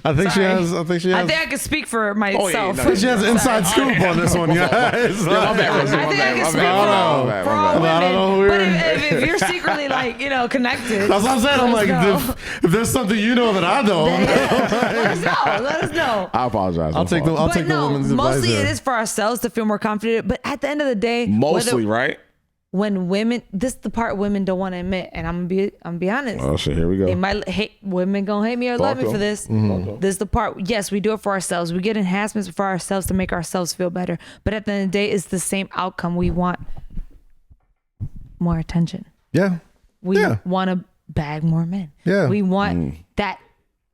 I think she has. I think I can speak for myself. I think she has an inside scoop on this one, guys. My bad, Rosy. I think I can speak for all women. I don't know who but if you're secretly connected, that's what I'm saying. I'm like, if there's something you know that I don't, let us know. I apologize. I'll take the woman's advice. Mostly it is for ourselves to feel more confident. But at the end of the day, right? When women, this is the part women don't want to admit, and I'm gonna be honest. Oh shit, here we go. They might women gonna hate me or love me for this. Mm-hmm. This is the part. Yes, we do it for ourselves. We get enhancements for ourselves to make ourselves feel better. But at the end of the day, it's the same outcome. We want more attention. Yeah. We want to bag more men. Yeah. We want that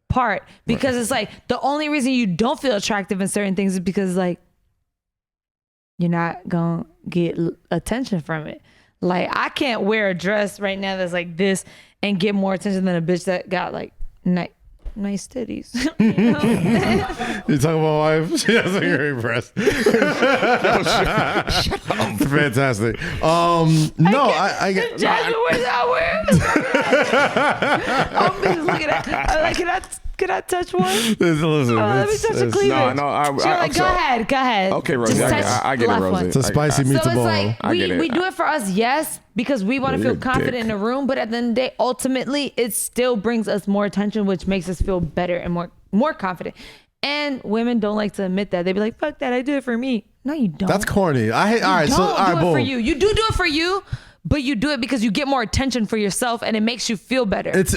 part because it's like the only reason you don't feel attractive in certain things is because like you're not gonna get attention from it. Like I can't wear a dress right now that's like this and get more attention than a bitch that got like nice titties. You know? You talking about my wife? She has a great breast. Fantastic. No, I get. Jasmine, where's that wear? I'm just looking at. Can I touch one? Listen, let me touch a cleavage. No, go ahead. Okay, Rosy, I get it, Rosy. It's a spicy meatball. So it's like we do it for us, yes, because we want to feel confident in the room. But at the end of the day, ultimately, it still brings us more attention, which makes us feel better and more confident. And women don't like to admit that. They be like, "Fuck that, I do it for me." No, you don't. That's corny. I hate. All right, so all right, boom. For you. You do it for you. But you do it because you get more attention for yourself and it makes you feel better. It's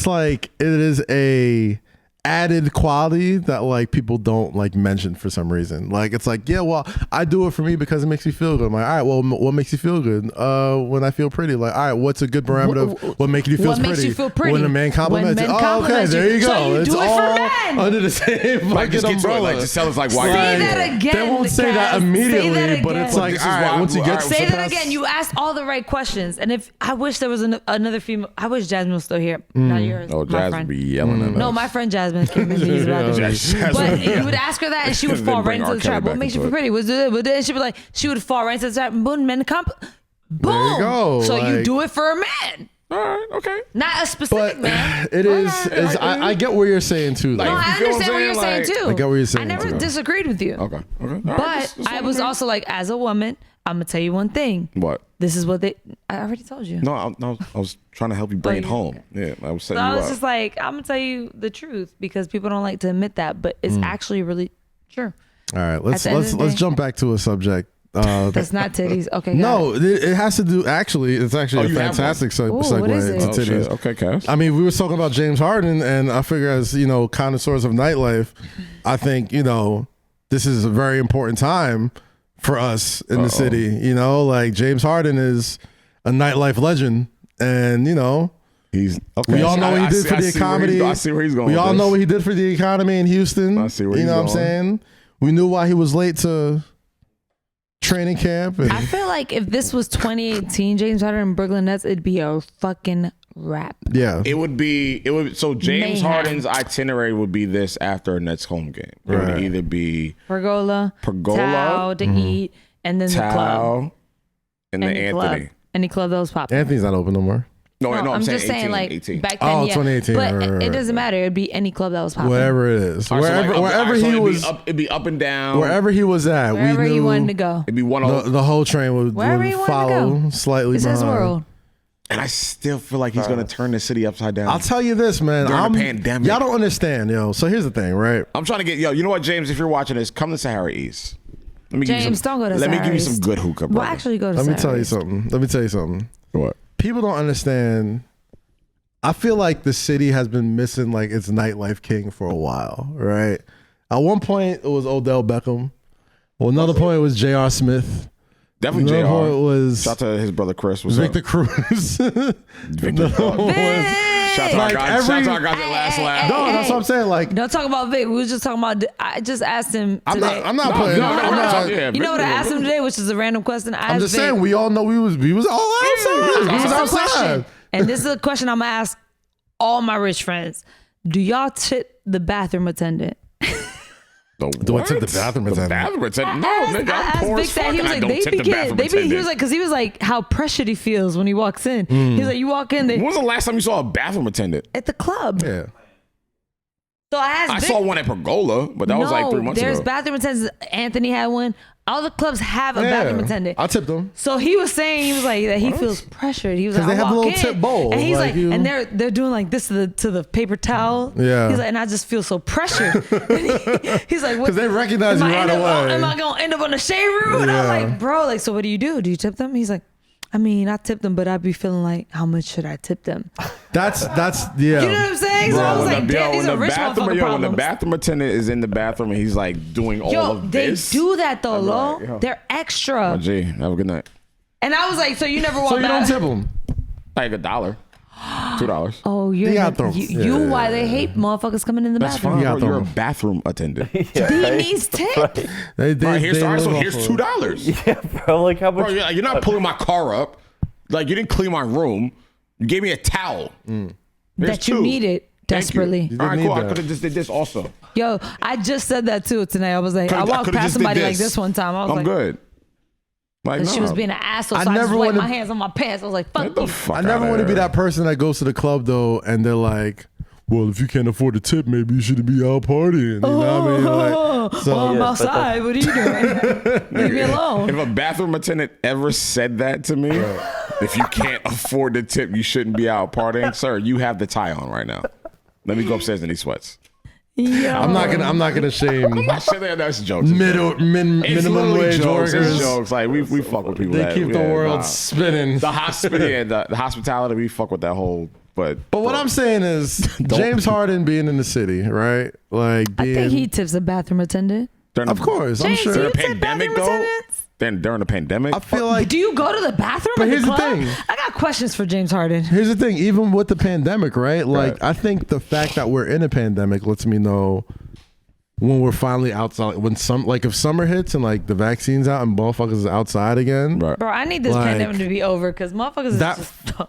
like it is a added quality that like people don't like mention for some reason. Like it's like, yeah, well, I do it for me because it makes me feel good. I'm like, all right, well, what makes you feel good? When I feel pretty. Like, all right, what's a good parameter of what makes you feel pretty? Makes you feel pretty? When a man compliments you. Oh, okay, there you go. So you it's do it all for men. under the same fucking umbrella. Just tell us like why. Say that again. They won't say that immediately, but it's like, all right, once you get say that again. You asked all the right questions, and if I wish there was another female, I wish Jasmine was still here, not yours. Oh, Jasmine be yelling at us. No, my friend Jasmine came in these about this. But you would ask her that, and she would fall right into the trap. What makes you feel pretty? But then she'd be like, she would fall right into the trap. Boom, men boom. There you go. So you do it for a man. All right, okay. Not a specific man. It is. I get what you're saying too. No, I understand what you're saying too. I get what you're saying. I never disagreed with you. Okay. But I was also like, as a woman, I'm gonna tell you one thing. What? This is what I already told you. No, I was trying to help you bring it home. Yeah, I was setting you up. I was just like, I'm gonna tell you the truth because people don't like to admit that, but it's actually really true. All right, let's jump back to a subject. That's not titties. Okay. No, it has to do. Actually, it's actually a fantastic segue into titties. Okay, Kaz. I mean, we were talking about James Harden, and I figure as connoisseurs of nightlife, I think this is a very important time for us in the city. Like James Harden is a nightlife legend, and He's okay. We all know what he did for the economy. I see where he's going. We all know what he did for the economy in Houston. I see where he's going. You know what I'm saying? We knew why he was late to training camp. I feel like if this was 2018, James Harden and Brooklyn Nets, it'd be a fucking wrap. Yeah. It would. So James Harden's itinerary would be this after a Nets home game. It would either be Pergola, Tao to eat, and then the club. And the Anthony. Any club that was popping. Anthony's not open no more. No, I'm just saying 18, like 18. back then. Oh, yeah. 2018. But it doesn't matter. It'd be any club that was popping. Wherever it is. Wherever he was. It'd be up and down. Wherever he was at. Wherever we knew he wanted to go. It'd be the whole train would follow slightly it's behind. his world. And I still feel like he's going to turn the city upside down. I'll tell you this, man. During the pandemic. Y'all don't understand, yo. So here's the thing, right? I'm trying to get, you know what, James? If you're watching this, come to Sahara East. Don't go to Sahara East. Let me give you some good hookah, bro. Well, actually go to Let Sahara me tell you East. something. What? People don't understand. I feel like the city has been missing like its nightlife king for a while, right? At one point, it was Odell Beckham. Well, another point was J.R. Smith. Definitely Another JR. point was Shout out to his brother Chris. What's Victor up? Cruz. Victor Another one was- Shout out to our guys at Last Laugh. No, that's what I'm saying. Like, Don't talk about Vic. We was just talking about. I just asked him today. I'm not putting. You know what I asked him today, which is a random question. I'm just saying we all know we was all outside. We was outside. And this is a question I'm gonna ask all my rich friends. Do y'all tip the bathroom attendant? Do I tip the bathroom attendant? The bathroom attendant? No, nigga, I'm poor as fuck He was and I like, don't tip the bathroom attendant. he was like, because he was like, how pressured he feels when he walks in. He's like, you walk in, When was the last time you saw a bathroom attendant? at the club. Yeah. So I asked I Vic, saw one at Pergola, but that was like 3 months there's ago. bathroom attendants. Anthony had one. All the clubs have a bathroom attendant. I tipped them. So he was saying, he was like, that he feels pressured. He was like, Because they I have a walk little in, tip bowl, and he's like like, you- and they're doing like this to the paper towel. Yeah. He's like, and I just feel so pressured. He's like, Because they recognize you right away. Am I gonna end up on the shade room? And I'm like, bro, like, so what do you do? Do you tip them? He's like, I mean, I tip them, but I'd be feeling like, how much should I tip them? That's yeah. You know what I'm saying? So I was like, damn, these are rich motherfucker when the problems. bathroom attendant is in the bathroom and he's like doing all of they this. do that though, Lo. like, yo. They're extra. Oh, gee, have a good night. And I was like, so you never walk So you don't back? tip them. Like $1, $2. Oh, You got them. you why they hate motherfuckers coming in the That's bathroom. fine. Yeah, Bro, you're a them. bathroom attendant. He needs tip. All right, here's $2. Yeah, bro. Like how Bro, much? you're not pulling my car up. Like you didn't clean my room. You gave me a towel. That you needed desperately. All right, need cool. I that. could have just did this also. Yo, I just said that too tonight. I was like, I I walked coulda past just did somebody like this. this one time. I was I'm like, good. Like and no. she was being an asshole. So I never just wiped wanna- my hands on my pants. I was like, Get fuck the you. fuck I never outta want to be here. that person that goes to the club though, and they're like, "Well, if you can't afford a tip, maybe you shouldn't be out partying." You know what I mean? Like, so Well, I'm Yeah, outside. What are you doing? Leave me alone. If a bathroom attendant ever said that to me, if you can't afford the tip, you shouldn't be out partying, sir. You have the tie on right now. Let me go upstairs in these sweats. Yo. I'm not gonna shame I said that. That's jokes. minimum literally wage jokes. workers. It's jokes. Like we fuck with people. They that, keep the yeah, world nah. spinning. The hospitality. We fuck with that whole. But But what I'm saying is, James Harden being in the city, right? Like I being, think he tips a bathroom attendant. of course, I'm James, sure. do you during the tip pandemic bathroom though. attendants? Then during the pandemic, I feel like Do you go to the bathroom But at here's the the club? thing. I got questions for James Harden. here's the thing. Even with the pandemic, right? Like Right. I think the fact that we're in a pandemic lets me know when we're finally outside. When if summer hits and like the vaccine's out and motherfuckers is outside again. right. Bro, I need this Like, pandemic to be over because motherfuckers that- is just...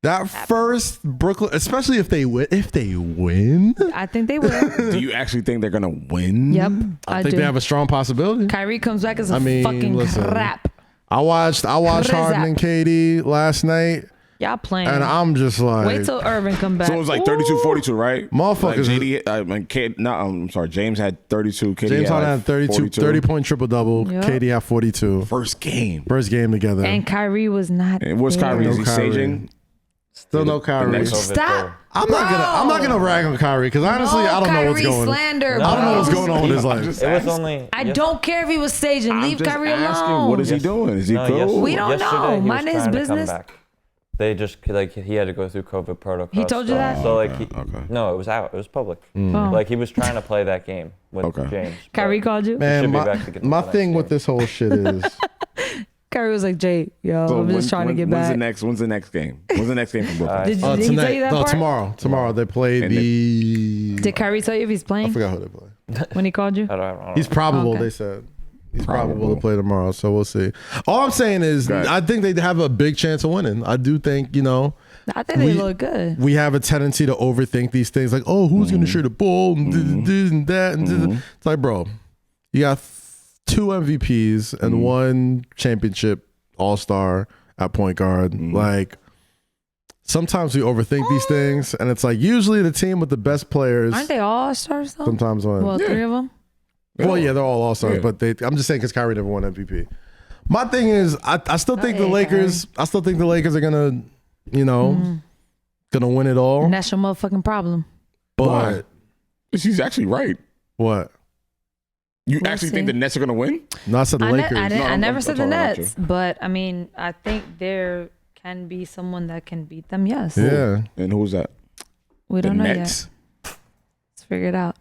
That first Brooklyn, especially if they win, I think they will. Do you actually think they're gonna win? Yep, I do. think they have a strong possibility. Kyrie comes back as a I mean, fucking listen. crap. I watched Harden and KD last night, Y'all playing. and I'm just like, Wait till Irvin come back. So it was like 32-42, right? Motherfuckers- Like James had 32. KD James Harden like had 32, 42. 30-point triple-double. Yep. KD had 42. First game. First game together. And Kyrie was not. And what's there. Kyrie? Is No he Kyrie. saging? Still no Kyrie. next- Stop. I'm not gonna rag on Kyrie because honestly, I don't know what's Kyrie going on. slander. No, I don't know what's bro. going on with his life. just It was asking. only. I don't care if he was staging. Leave I'm just Kyrie asking, alone. what is he doing? Is he No, cool? We don't yesterday know. he was Mind his trying to come business. back. They just he had to go through COVID protocols. He told you that? So okay. no, it was out. It was public. Oh. Like he was trying to play that game with Okay. James. Kyrie but called you. Man, should be my back to get my the thing next with game. this whole shit is Kyrie was like, Jay, yo, So I'm just trying to get back. When's the next game? When's the next game from Brooklyn? Did he tell you that part? Tomorrow they play the. Did Kyrie tell you if he's playing? I forgot who they play. When he called you? I don't He's probable. Okay. They said he's probable to play tomorrow. So we'll see. All I'm saying is, I think they have a big chance of winning. I do think I think they look good. We have a tendency to overthink these things, like, oh, who's going to share the ball and this and that. And it's like, bro, you got 2 MVPs and 1 championship all-star at point guard. Like, sometimes we overthink these things, and it's like usually the team with the best players. Aren't they all all-stars though? Sometimes win. Well, 3 of them. Well, yeah, they're all all-stars, but I'm just saying because Kyrie never won MVP. My thing is, I still think the Lakers. I still think the Lakers are gonna, gonna win it all. And that's your motherfucking problem. But she's actually right. What? You actually think the Nets are gonna win? No, I said the Lakers. I never said the Nets, but I mean, I think there can be someone that can beat them. Yes. Yeah. And who's that? We don't know Nets. yet. Let's figure it out.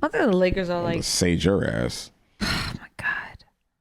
I think the Lakers are like. Sage your ass. Oh my God.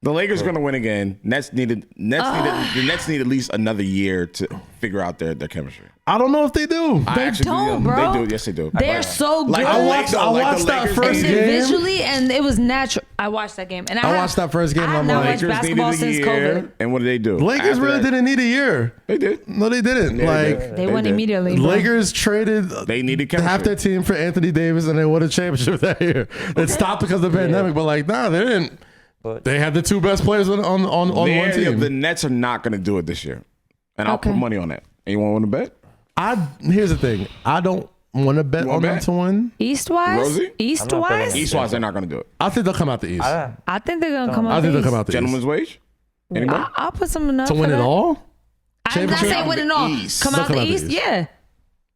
The Lakers are gonna win again. The Nets need at least another year to figure out their chemistry. I don't know if they do. They don't, bro. They do. Yes, they do. They're so good. Like, I watched that first game. Individually, and it was natural. I watched that game, and I watched that first game. I have I'm not like, watched Lakers basketball needed a since year, COVID. and what did they do? The Lakers After really that, didn't need a year. They did. No, they didn't. They won did. immediately. bro. Lakers traded. They needed chemistry. half their team for Anthony Davis, and they won a championship that year. It stopped because of the pandemic, but like, nah, they didn't. But They had the 2 best players on one team. The Nets are not going to do it this year, and I'll put money on that. And you want to bet? Here's the thing. I don't want to bet on them to win. East-wise? Rosie? East-wise? East-wise, they're not going to do it. I think they'll come out the East. I think they're going to come out I think the they'll come East. out the Gentleman's East. wage? Anybody? I'll put something up To for win it that. all? I'm not saying win it all. East. Come They'll out come the out the East? East. Yeah.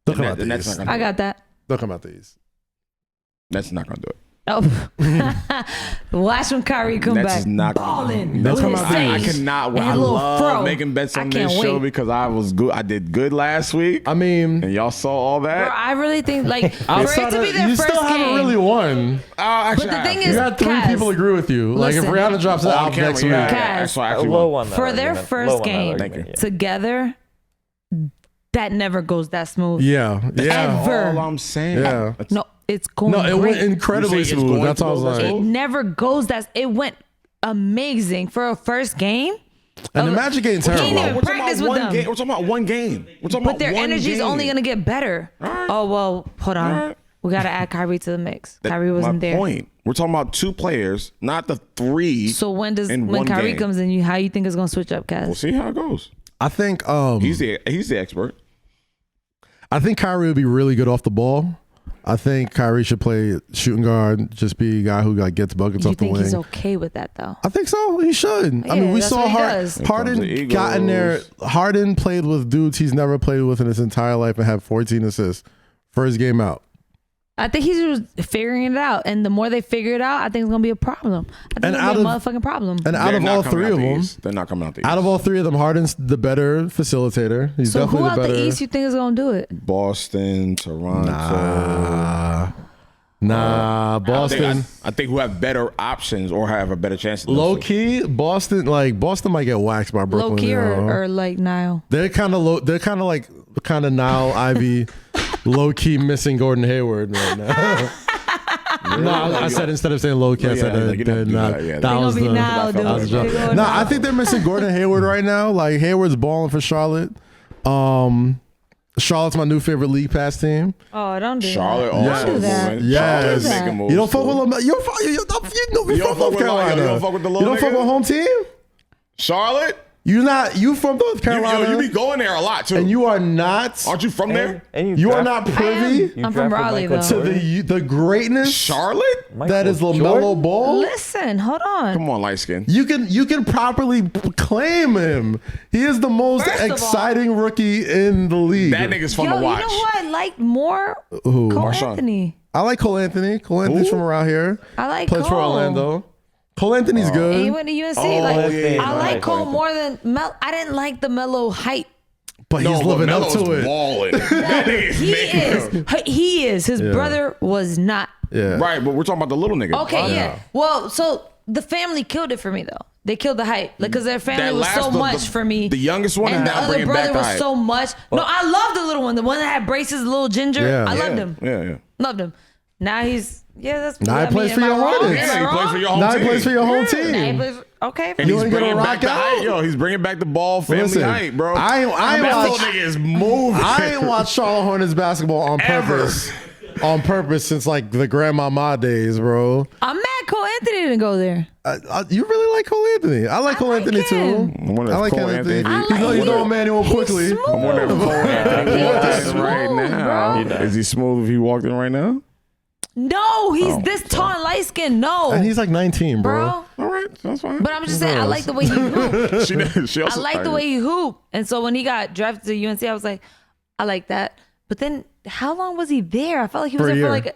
They'll come out The the Nets East. not gonna I do it. got that. They'll come out the East. Nets not going to do it. Oh. Watch when Kyrie come Nets back. is not balling. They'll come out the I East. cannot. And I a little love fro. making bets I on can't this show wait. because I was good. I did good last week, I mean, and y'all saw all Bro, that. I really think, like, for it to be their you first still haven't game. really won. Actually, But the thing You is, got 3 Kaz, people agree with you. Like if listen. Rihanna drops it out next week. Kaz, So I a actually low won. one. for their first game Thank you. together, that never goes that smooth. Yeah. Ever. All I'm saying. Yeah. No, it's going No, it great. went incredibly You say it's smooth. going That's all I was to go like. that It never goes that. It went amazing for a first game. And the Magic ain't He didn't terrible. even We're talking practice about with one them. game. We're talking about one game. We're talking But about their one energy is game. only going to get better. right. Oh, well, hold on. All right. We got to add Kyrie to the mix. That- Kyrie wasn't my there. Point. We're talking about 2 players, not the 3. So when in when one Kyrie game. comes in, how you think it's going to switch up, Kaz? We'll see how it goes. I think He's the expert. I think Kyrie would be really good off the ball. I think Kyrie should play shooting guard, just be a guy who gets buckets You off the think wing. he's okay with that, though? I think so. He should. I mean, Yeah, we that's saw what he does. Harden Here comes got in the there. egos. Harden played with dudes he's never played with in his entire life and had 14 assists. First game out. I think he's just figuring it out. And the more they figure it out, I think it's going to be a problem. I think And it's going to be a out motherfucking problem. And out They're of not all coming 3 out of the them, East. They're not coming out the East. out of all 3 of them, Harden's the better facilitator. He's So who definitely out the better. the East you think is going to do it? Boston, Toronto. Boston. I think who have better options or have a better chance. Than Low those two. key, Boston might get waxed by Brooklyn. Low key you know? or like Nile? They're kind of low. They're kind of like Nile Ivy, low key missing Gordon Hayward right now. No, I said instead of saying low key, I said they're not. That was They the. gonna be Nile, that was dude. the They joke. gonna No, Nile. I think they're missing Gordon Hayward right now. Like Hayward's balling for Charlotte. Charlotte's my new favorite league pass team. Oh, don't do Charlotte that. also Don't do that. moving. Yes. Charlotte's Don't do making that. moves. You don't fuck too. with Lamar. You fuck fuck with with Carolina. Lion. You don't fuck with the You little don't fuck nigga? with home team. Charlotte. You from North Carolina? You be going there a lot too. and you are not. Aren't you from there? And You are draft- not privy you I'm from drafted Raleigh, Michael though. to the greatness Charlotte. that is Michael LaMelo Jordan? Ball. Listen, hold on. Come on, light skin. You can properly claim him. He is the most First of all- exciting rookie in the league. That nigga's fun Yo, to watch. you know who I like more? Who? Cole Marshawn. Anthony. I like Cole Anthony. Cole Anthony's from around here. I like Plays for Cole. Orlando. Cole Anthony's And he good, went to UNC. yeah. I like Cole Cole more than Mel. I didn't like the Melo hype. but he's living up to it. Balling. That nigga's He making is. He is. His brother was not. Yeah. Right, but we're talking about the little nigga. Okay, yeah. Well, so the family killed it for me though. They killed the hype, like, because their family was so much for me. The youngest one, and the other brother was so much. No, I love the little one, the one that had braces, the little ginger. Yeah. I loved him. Yeah. Loved him. Now he's Now he plays for your Hornets. Yeah, he plays for your home team. Now he plays for your whole team. Now he plays okay. And he's ain't gonna bringing rock back the out? hype. Yo, he's bringing back the ball family hype, bro. I ain't that watch, little nigga is moving. I ain't watched Charlotte Hornets basketball on purpose. On purpose since like the grandmama days, bro. I'm mad Cole Anthony didn't go there. You really like Cole Anthony? I like Cole Anthony too. I like Cole Anthony. You know Emmanuel quickly. Smooth. I wonder if Cole Anthony walked in Smooth, right now. bro. Is he smooth if he walked in right now? No, he's this tall and light skinned. No. And he's like 19, bro. All right, that's fine. But I'm just saying, I like the way he hoop. She also I like the way he hoop. And so when he got drafted to UNC, I was like, I like that. But then how long was he there? I felt like he was there for like,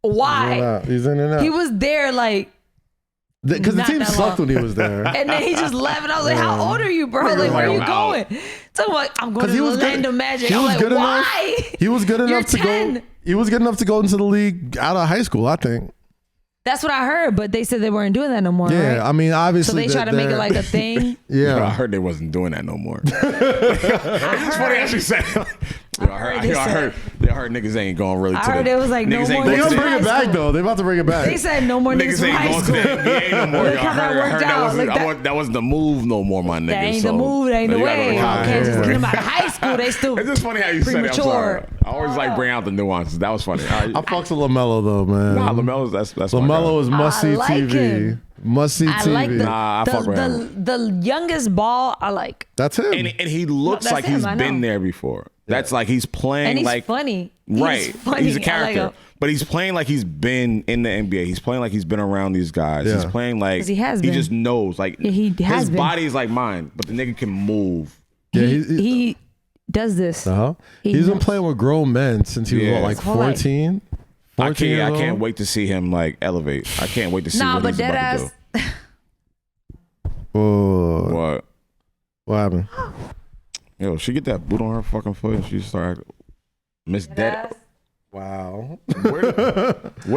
why? He's in and out. He was there like, because the not team that sucked long. when he was there. and then he just left. And I was like, how old are you, bro? Like, where are you going? Talking about, I'm going to the land of magic. He I'm was like, good why? enough. He was good enough to 10. go. He was good enough to go into the league out of high school, I think. That's what I heard, but they said they weren't doing that no more. Yeah, right? I mean, obviously. So they try to make it like a thing. Yeah. I heard they wasn't doing that no more. It's funny how she said it. I heard niggas ain't going really to I heard the, it was like no niggas more. ain't They going gonna to bring it back, though. They about to bring it back. They said no more niggas Niggas from ain't high going to school. the NBA no more. Look how that worked out. Look, that wasn't the move no more, my nigga. That ain't so the move. That ain't the you way. gotta You can't just look get out. them out of high school. They still It's just funny how you said it. I'm premature. sorry. I always like bring out the nuances. That was funny. I fucks with LaMelo, though, man. Nah, LaMelo's that's LaMelo is must-see like TV. him. Must-see I like TV. I fuck with him. the youngest ball. I like, That's him. And he looks that's like him, he's I been know. there before. That's like he's playing and he's like funny. right. He's funny. He's a I like character, him. but he's playing like he's been in the NBA. He's playing like he's been around these guys. Yeah. He's playing like 'Cause he has He been. just knows like Yeah, he has his been. body is like mine, but the nigga can move. Yeah, he does this. Uh-huh. He He's been knows. playing with grown men since he was Yeah. what, like His whole life. 14? I 14 years can't old? wait to see him like elevate. I can't wait to see Nah, what but he's dead about to ass. do. Whoa. What happened? Yo, she get that boot on her fucking foot and she started Miss Dead. Wow. Where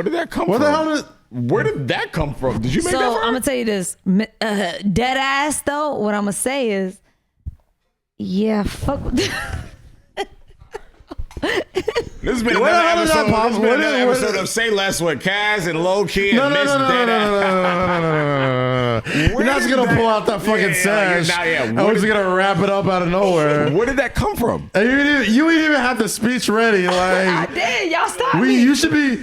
did that come What from? the hell did... Where did that come from? Did you make So that? I'm gonna tell you this, dead ass though. What I'm gonna say is, yeah, fuck. This has been Where the hell another did that episode. pop- This has been where another did- episode of Say Less with Kaz and Lowkey and Miss Dead. You're not just gonna pull out that fucking sash. And we're just gonna wrap it up out of nowhere. Where did that come from? And you ain't even have the speech ready. I Like did. Y'all stopped me. you should be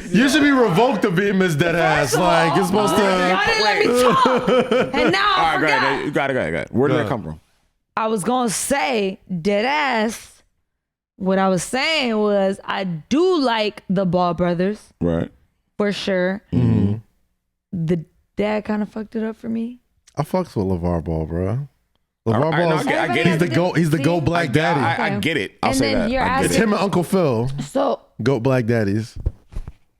revoked of being Miss Deadass. First of Like all, you're supposed y'all to. didn't let me talk, and now I All right, go forgot. ahead. You got it. Where did that come from? I was gonna say dead ass. What I was saying was I do like the Ball brothers Right. for sure. Mm-hmm. The dad kind of fucked it up for me. I fucks with LeVar Ball, bro. LeVar I Ball. get it. He's the goat. He's the See? goat Black Daddy. I get it. I'll And say then that. you're I get It's asking- it. him and Uncle Phil. So Goat Black Daddies.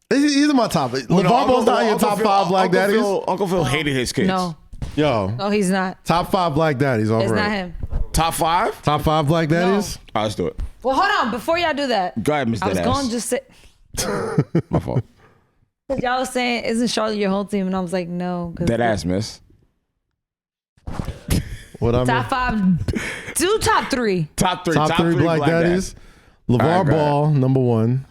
He's in my top. LeVar Ball's not in your top 5 Black Daddies. Uncle Phil hated his kids. no, Yo, he's not. top 5 Black Daddies. All It's right. not him. Top 5? Top 5 Black Daddies. All right, let's do it. Well, hold on. Before y'all do that, Go ahead, Miss I was Deadass. going to just say, My fault. because y'all was saying, isn't Charlotte your whole team? And I was like, no. 'cause Dead ass, miss. What I mean? Top 5, do top 3. Top 3. Top 3 Black Daddies. LeVar All right, go Ball, number 1.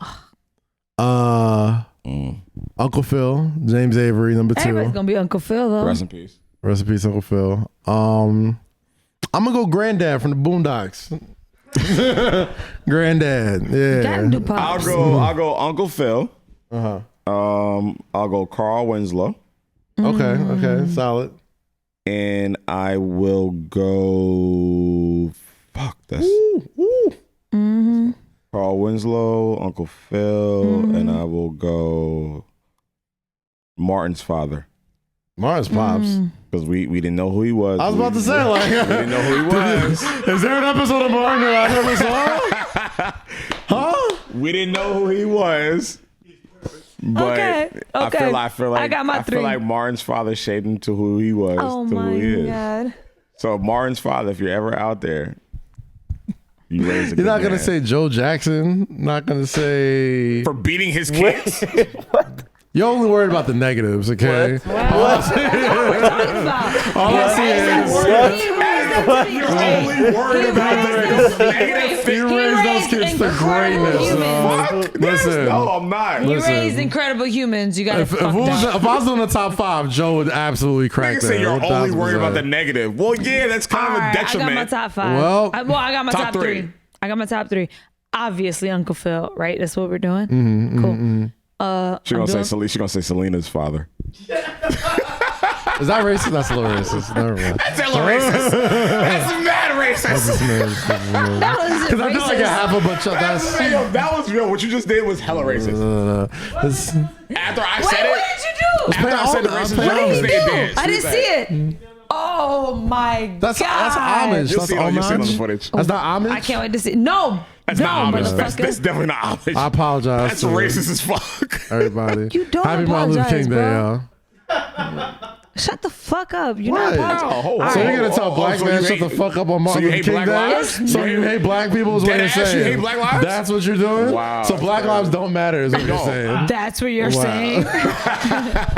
Uncle Phil, James Avery, number 2. Everybody's going to be Uncle Phil, though. Rest in peace. Rest in peace, Uncle Phil. I'm gonna go Granddad from the Boondocks. Granddad, Gotta yeah. do pops. I'll go Uncle Phil. Uh-huh. I'll go Carl Winslow. Okay, solid. And I will go. Fuck, that's. Carl Winslow, Uncle Phil, and I will go Martin's father. Mars Pops. Because we didn't know who he was. I was about to say, like, we didn't know who he was. is there an episode of Martin that I never saw? Huh? We didn't know who he was. But Okay. I feel like I got my I feel 3. like Martin's father shaped him to who he was, Oh to who he my is. God. So Martin's father, if you're ever out there, you raise a You're good not gonna man. say Joe Jackson. Not gonna say. For beating his kids. You're only worried about the negatives, okay? What are we talking about? All I see is You're only worried about the negative. he raised those kids to greatness. Listen, No, I'm not. He raised incredible humans. You gotta if fuck I was doing the top 5, Joe would absolutely crack Niggas that. say you're only 1000%. worried about the negative. Well, yeah, that's kind of a detriment. I got my top 5. Well, I got my top 3. I got my top 3. Obviously, Uncle Phil, right? That's what we're doing. Cool. She's gonna say Selena's father. Is that racist? That's a little racist. Never mind. That's hella racist. That's mad racist. Because I feel like I have a bunch of That was real. What you just did was hella racist. After I said What it, did you do? after I said the racist What joke, did he stay do? dead. I didn't see it. Oh my God. That's homage. You'll That's see it on the homage. footage. That's not homage. I can't wait to see. No. That's not homage. motherfucker. That's definitely not homage. I apologize. That's to racist as fuck. everybody. You don't Happy Martin Luther apologize, King Day, bro. y'all. Shut the fuck up. You're What? not part Oh, of So you're gonna tell black so man you shut the hate- fuck up on Martin you Luther hate King black Day? lives? So you hate black people is what Dead you're ass, you saying? hate black lives? That's what you're doing? Wow. So black lives don't matter is what you're don't. saying? That's what you're Wow. saying.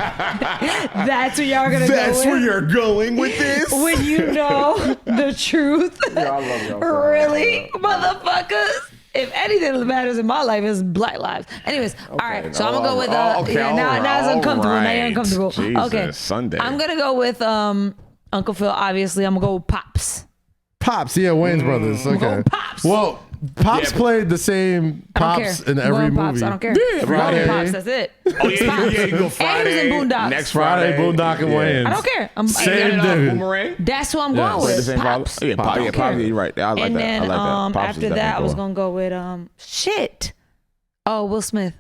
That's what y'all are gonna go with. you're going with this. When you know the truth. I love y'all. Really, motherfuckers. If anything that matters in my life is black lives. Anyways, all right. So I'm gonna go with now it's uncomfortable. Now you're uncomfortable. Jesus, okay. Sunday. I'm gonna go with Uncle Phil. Obviously, I'm gonna go with Pops. Pops, yeah, Wayne's brothers. Okay. Go Pops. Well, Pops played the same I don't Pops care. in I'm every going movie. Pops. I don't care. Yeah, I'm going Friday. Pops. That's it. Oh yeah, you go Friday. And he was in Boondocks. Next Friday, Boondock and Wayans. I don't care. Same dude. Boomerang. That's who I'm Yeah. going Wait, with. Same father? Pops. Yeah, I don't Pops. care. You're right. I like And that. then I like that. Pops after is that, I was definitely gonna go with shit. Oh, Will Smith.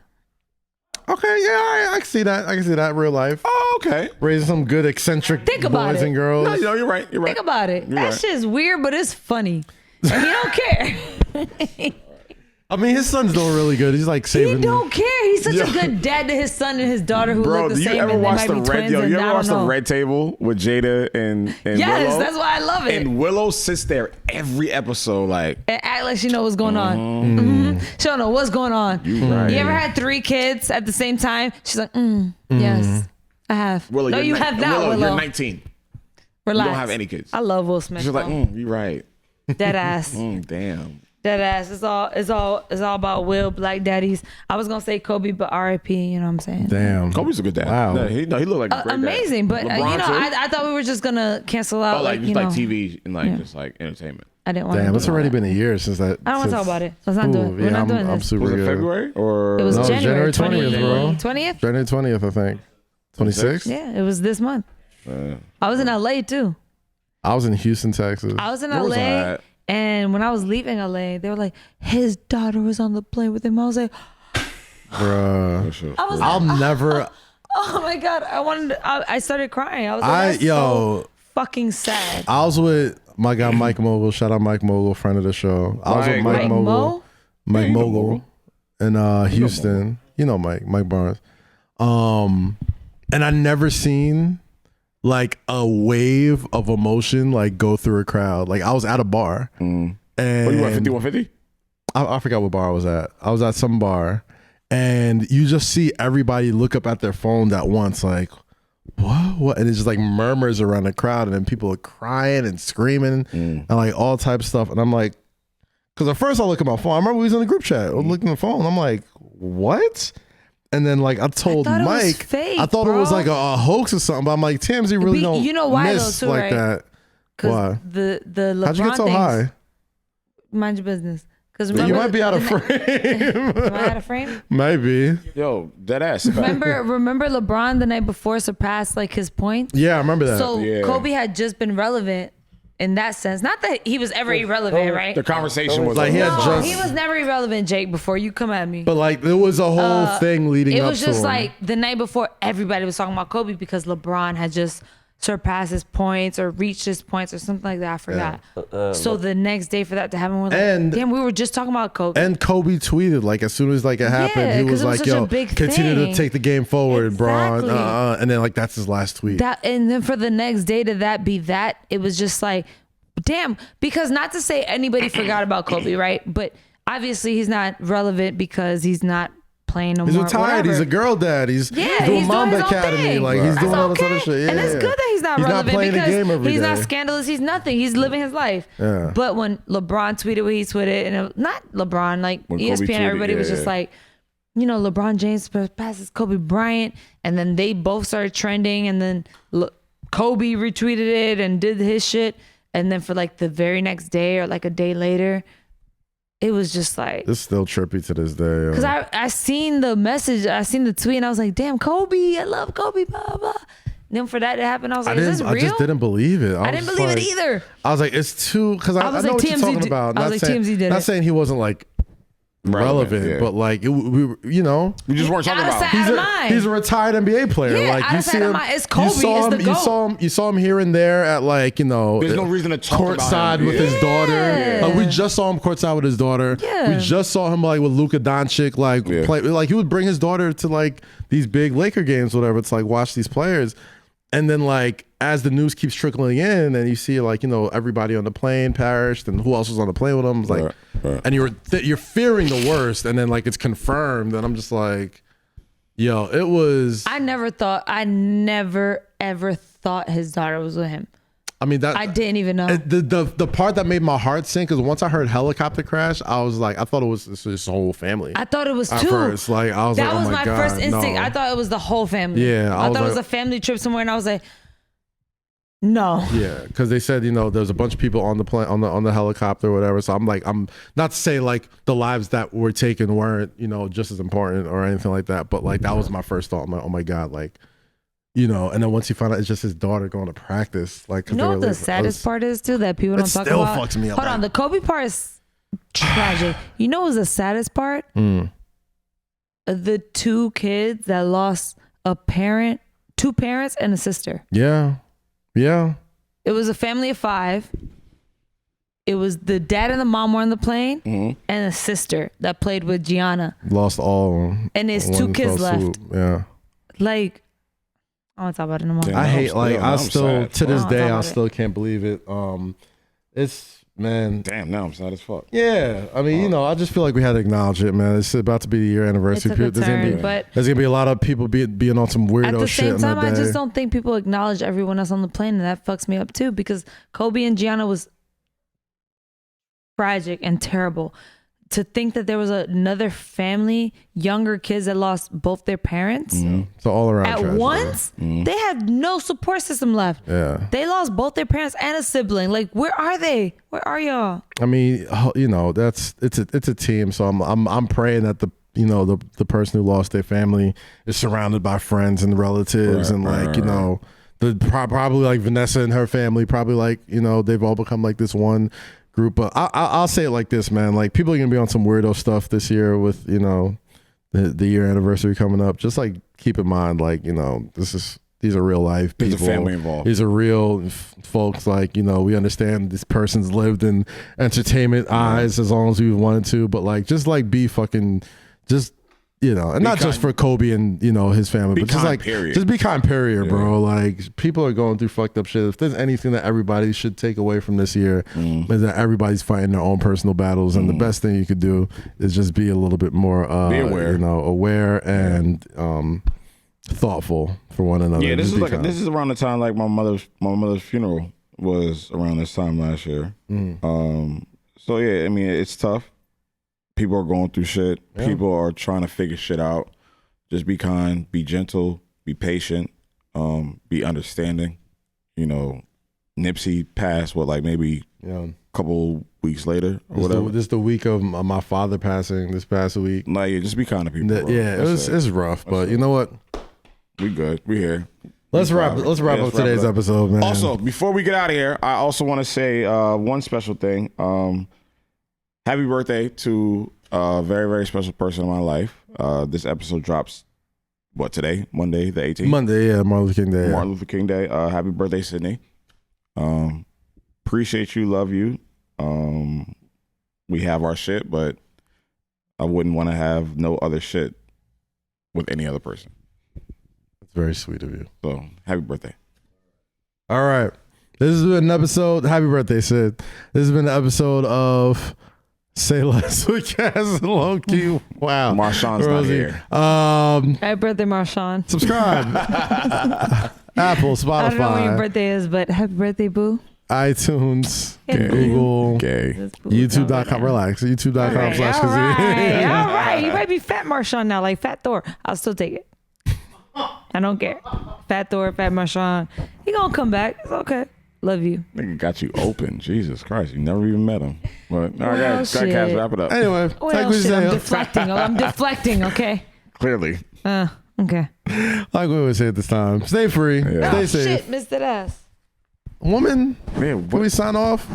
Okay, yeah, all right, I can see that. I can see that real life. Oh, okay. Raising some good eccentric Think about boys it. and girls. No, you're right. You're right. Think about it. You're That right. shit's weird, but it's funny. And he don't care. I mean, his son's doing really good. He's like He saving. don't care. He's such a good dad to his son and his daughter who Bro, look the do you same ever and they watch might the be red? twins Yo, and you I ever don't watch the know. Red Table with Jada and Yes, Willow? that's why I love it. And Willow sits there every episode like, And act like she know what's going on. Mhm. She don't know what's going on. right. You ever had 3 kids at the same time? She's like, yes, I have. Willow, No, you're you have not, Willow. You're 19. Relax. You don't have any kids. I love Will Smith. She's like, you're right. Dead ass. Damn. Dead ass. It's all about Will, Black Daddies. I was gonna say Kobe, but R.I.P. You know what I'm saying? Damn. Kobe's a good dad. Wow. No, he looked like a great Amazing, dad. but LeBron too? I thought we were just gonna cancel out. Oh, like you just like know, TV and like just like entertainment. I didn't want. Damn, to it's already been a year since that. I don't want to talk about it. Let's not do it. We're not doing I'm this. super Was it good. February or It was No, January January 20th, bro. 20th. January 20th, I think. 26th? Yeah, it was this month. I was in LA too. I was in Houston, Texas. I was in Where was I LA, at? and when I was leaving LA, they were like, his daughter was on the plane with him. I was like, Bruh. I was I'll like, never. oh my god, I started crying. I was like, that's so fucking sad. I was with my guy Mike Mogul. Shout out Mike Mogul, friend of the show. I was with Mike Mogul. Mo? Mike Mogul in Houston. You know Mike Barnes. And I never seen like a wave of emotion like go through a crowd. Like I was at a bar. And What, you went 5150? I forgot what bar I was at. I was at some bar, and you just see everybody look up at their phones at once, like, what? And it's just like murmurs around the crowd, and then people are crying and screaming and like all types of stuff. And I'm like, because at first I look at my phone. I remember we was in the group chat. I was looking at the phone. I'm like, what? And then like I told thought it was Mike, fake, I thought it was bro. like a hoax or something. But I'm like, TMZ really don't you know why miss though, too, like right? that. Why? Because the LeBron How'd you get so things, high? Mind your business. Because You might be out of frame. Am I out of frame? Maybe. Yo, dead ass. Remember LeBron the night before surpassed like his points? Yeah, I remember that. So Yeah. Kobe had just been relevant in that sense. Not that he was ever irrelevant, right? The conversation was Like, he had No, just- he was never irrelevant, Jake, before you come at me. But like there was a whole thing leading It up was to just him. like the night before everybody was talking about Kobe because LeBron had just surpassed his points or reached his points or something like that. I forgot. So the next day for that to happen, we're like, And- damn, we were just talking about Kobe. And Kobe tweeted like as soon as like it happened, Yeah, he 'cause was it was like, such a "Yo, big continue thing. to take the game forward, Exactly. Bron." And then like that's his last tweet. And then for the next day to that be that, it was just like, damn, because not to say anybody forgot about Kobe, right? But obviously he's not relevant because he's not playing no He's more. retired. Whatever. He's a girl dad. He's doing Mamba his own Academy. thing. Like he's That's doing all this okay. other shit. Yeah, and it's good that he's not relevant playing because the game every he's day. not scandalous. He's nothing. He's living his life. Yeah. But when LeBron tweeted what he tweeted, and not LeBron, like When ESPN, Kobe tweeted, everybody was just like, you know, LeBron James passes Kobe Bryant, and then they both started trending, and then Kobe retweeted it and did his shit, and then for like the very next day or like a day later, it was just like, it's still trippy to this day. because I seen the message, I seen the tweet, and I was like, damn, Kobe, I love Kobe, blah blah. And then for that to happen, I was like, is this real? I just didn't believe it. I didn't believe it either. I was like, it's too, because I know like, what you're TMZ talking about. I was like, TMZ did not it. saying he wasn't like relevant, yeah. but like we you know, We just weren't talking about him. he's a retired NBA player. Yeah, like out you of see sight, out him, of mind. It's Kobe, it's the you saw him here and there at like, you know, There's no reason to talk about courtside him. with his daughter. Yeah. Like we just saw him courtside with his daughter. Yeah. We just saw him like with Luka Doncic, like play, like he would bring his daughter to like these big Laker games, whatever. It's like watch these players. And then like as the news keeps trickling in and you see like, you know, everybody on the plane perished and who else was on the plane with them, like, and you're fearing the worst, and then like it's confirmed, and I'm just like, yo, it was. I never ever thought his daughter was with him. I mean that I didn't even know. The part that made my heart sink is once I heard helicopter crash, I was like, I thought it was his whole family. I thought it was At two. first, like I was That like, was oh my my God, first instinct. no. I thought it was the whole family. Yeah, I was thought it was like- a family trip somewhere, and I was like, no. Yeah, because they said, you know, there's a bunch of people on the plane, on the helicopter or whatever. So I'm like, I'm not to say like the lives that were taken weren't, you know, just as important or anything like that, but like that was my first thought. I'm like, oh my God, like, you know. And then once you find out it's just his daughter going to practice, like, You know what the saddest part is too that people don't talk still about? fucks me up, Hold man. on, the Kobe part is tragic. You know what was the saddest part? The two kids that lost a parent, two parents and a sister. Yeah. It was a family of 5. It was the dad and the mom were on the plane, and a sister that played with Gianna. Lost all. And there's one 2 kids fell left. swoop. Yeah. Like, I don't talk about it no more. Yeah. I hate I'm like still- I I'm still sad. to this Oh, day talk I about still can't believe it. It's man. Damn, now I'm sad as fuck. Yeah, I mean, you know, I just feel like we had to acknowledge it, man. It's about to be the year anniversary. It took a There's gonna turn, be but there's gonna be a lot of people being on some weirdo at the shit same in time, that I day. just don't think people acknowledge everyone else on the plane, and that fucks me up too, because Kobe and Gianna was tragic and terrible. To think that there was another family, younger kids that lost both their parents So all around at tragedy. once, they have no support system left. Yeah, They lost both their parents and a sibling. Like, where are they? Where are y'all? I mean, you know, it's a team. So I'm praying that the person who lost their family is surrounded by friends and relatives, and like you know. Probably like Vanessa and her family, probably like, you know, they've all become like this one group. But I'll say it like this, man. Like people are gonna be on some weirdo stuff this year with, you know, the year anniversary coming up. Just like keep in mind, like, you know, these are real life people. There's a family involved. These are real folks. Like, you know, we understand this person's lived in entertainment eyes as long as we wanted to, but like just like be fucking just. You know, and Be not kind. just for Kobe and, you know, his family, Be but just kind, like, period. just be kind, period, bro. Like, people are going through fucked up shit. If there's anything that everybody should take away from this year, is that everybody's fighting their own personal battles, and the best thing you could do is just be a little bit more, Be aware. you know, aware and thoughtful for one another. Yeah, Just be kind. this is around the time like my mother's funeral was around this time last year. So yeah, I mean it's tough. People are going through shit. Yeah. People are trying to figure shit out. Just be kind, be gentle, be patient, be understanding. You know, Nipsey passed like maybe Yeah. a couple weeks later or whatever. This the week of my father passing this past week. Like, yeah, just be kind to people. Bro. Yeah, it's rough, but you know what? We good. We here. Let's wrap up today's episode, man. Also, before we get out of here, I also want to say one special thing. Happy birthday to a very, very special person in my life. This episode drops, today? Monday, the 18th? Monday, yeah, Martin Luther King Day. Martin Luther King Day. Happy birthday, Sydney. Appreciate you, love you. We have our shit, but I wouldn't want to have no other shit with any other person. That's very sweet of you. So, happy birthday. All right. This has been an episode. Happy birthday, Sid. This has been an episode of Say less with Kaz and Lowkey. Wow. Marshawn's not here. Happy birthday, Marshawn. Subscribe. Apple, Spotify. I don't know when your birthday is, but happy birthday, boo. iTunes, Gay. Google, YouTube.com. Relax. YouTube.com/Kazeem. All right. You might be fat Marshawn now, like Fat Thor. I'll still take it. I don't care. Fat Thor, Fat Marshawn. He gonna come back. It's okay. Love you. Nigga got you open. Jesus Christ. You never even met him. But all right, guys, wrap it up. Anyway, Well, shit, I'm deflecting. I'm deflecting, okay? Clearly. Okay. Like we always say at this time, stay free, stay safe. Shit, missed that ass. Woman, Man, can we sign off?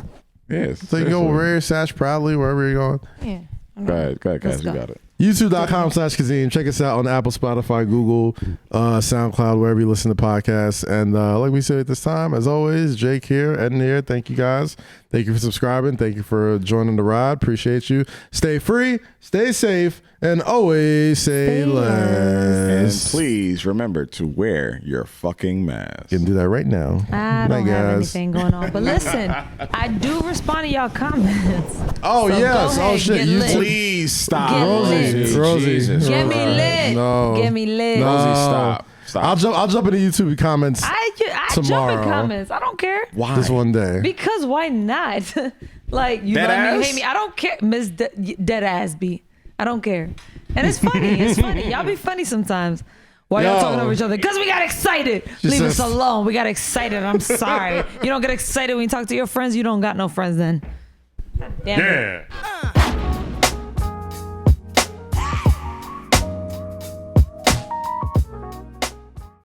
Yes. So you go rare, sash proudly, wherever you're going. Yeah. Go ahead, guys. Let's You go. got it. YouTube.com/Kazeem. Check us out on Apple, Spotify, Google, SoundCloud, wherever you listen to podcasts. And like we said at this time, as always, Jake here, Eddin here. Thank you guys. Thank you for subscribing. Thank you for joining the ride. Appreciate you. Stay free, stay safe, and always say less. And please remember to wear your fucking mask. You can do that right now. I don't Night, have guys. anything going on. But listen, I do respond to y'all comments. Oh, So yes. go Oh, ahead, shit. get You lit. Please stop. Get lit. Rosy. Jesus Get me Christ. lit. No. Get me lit. Rosy, stop. I'll jump into YouTube comments I jump tomorrow. in comments. I don't care. Why? this one day. Because why not? Like, you Dead love me, you ass? hate me. I don't care. Miss Dead Ass B. I don't care. And it's funny. It's funny. Y'all be funny sometimes. Why y'all Yo. talking over each other? Because we got excited. She Leave says- us alone. We got excited. I'm sorry. You don't get excited when you talk to your friends. You don't got no friends then. Damn it.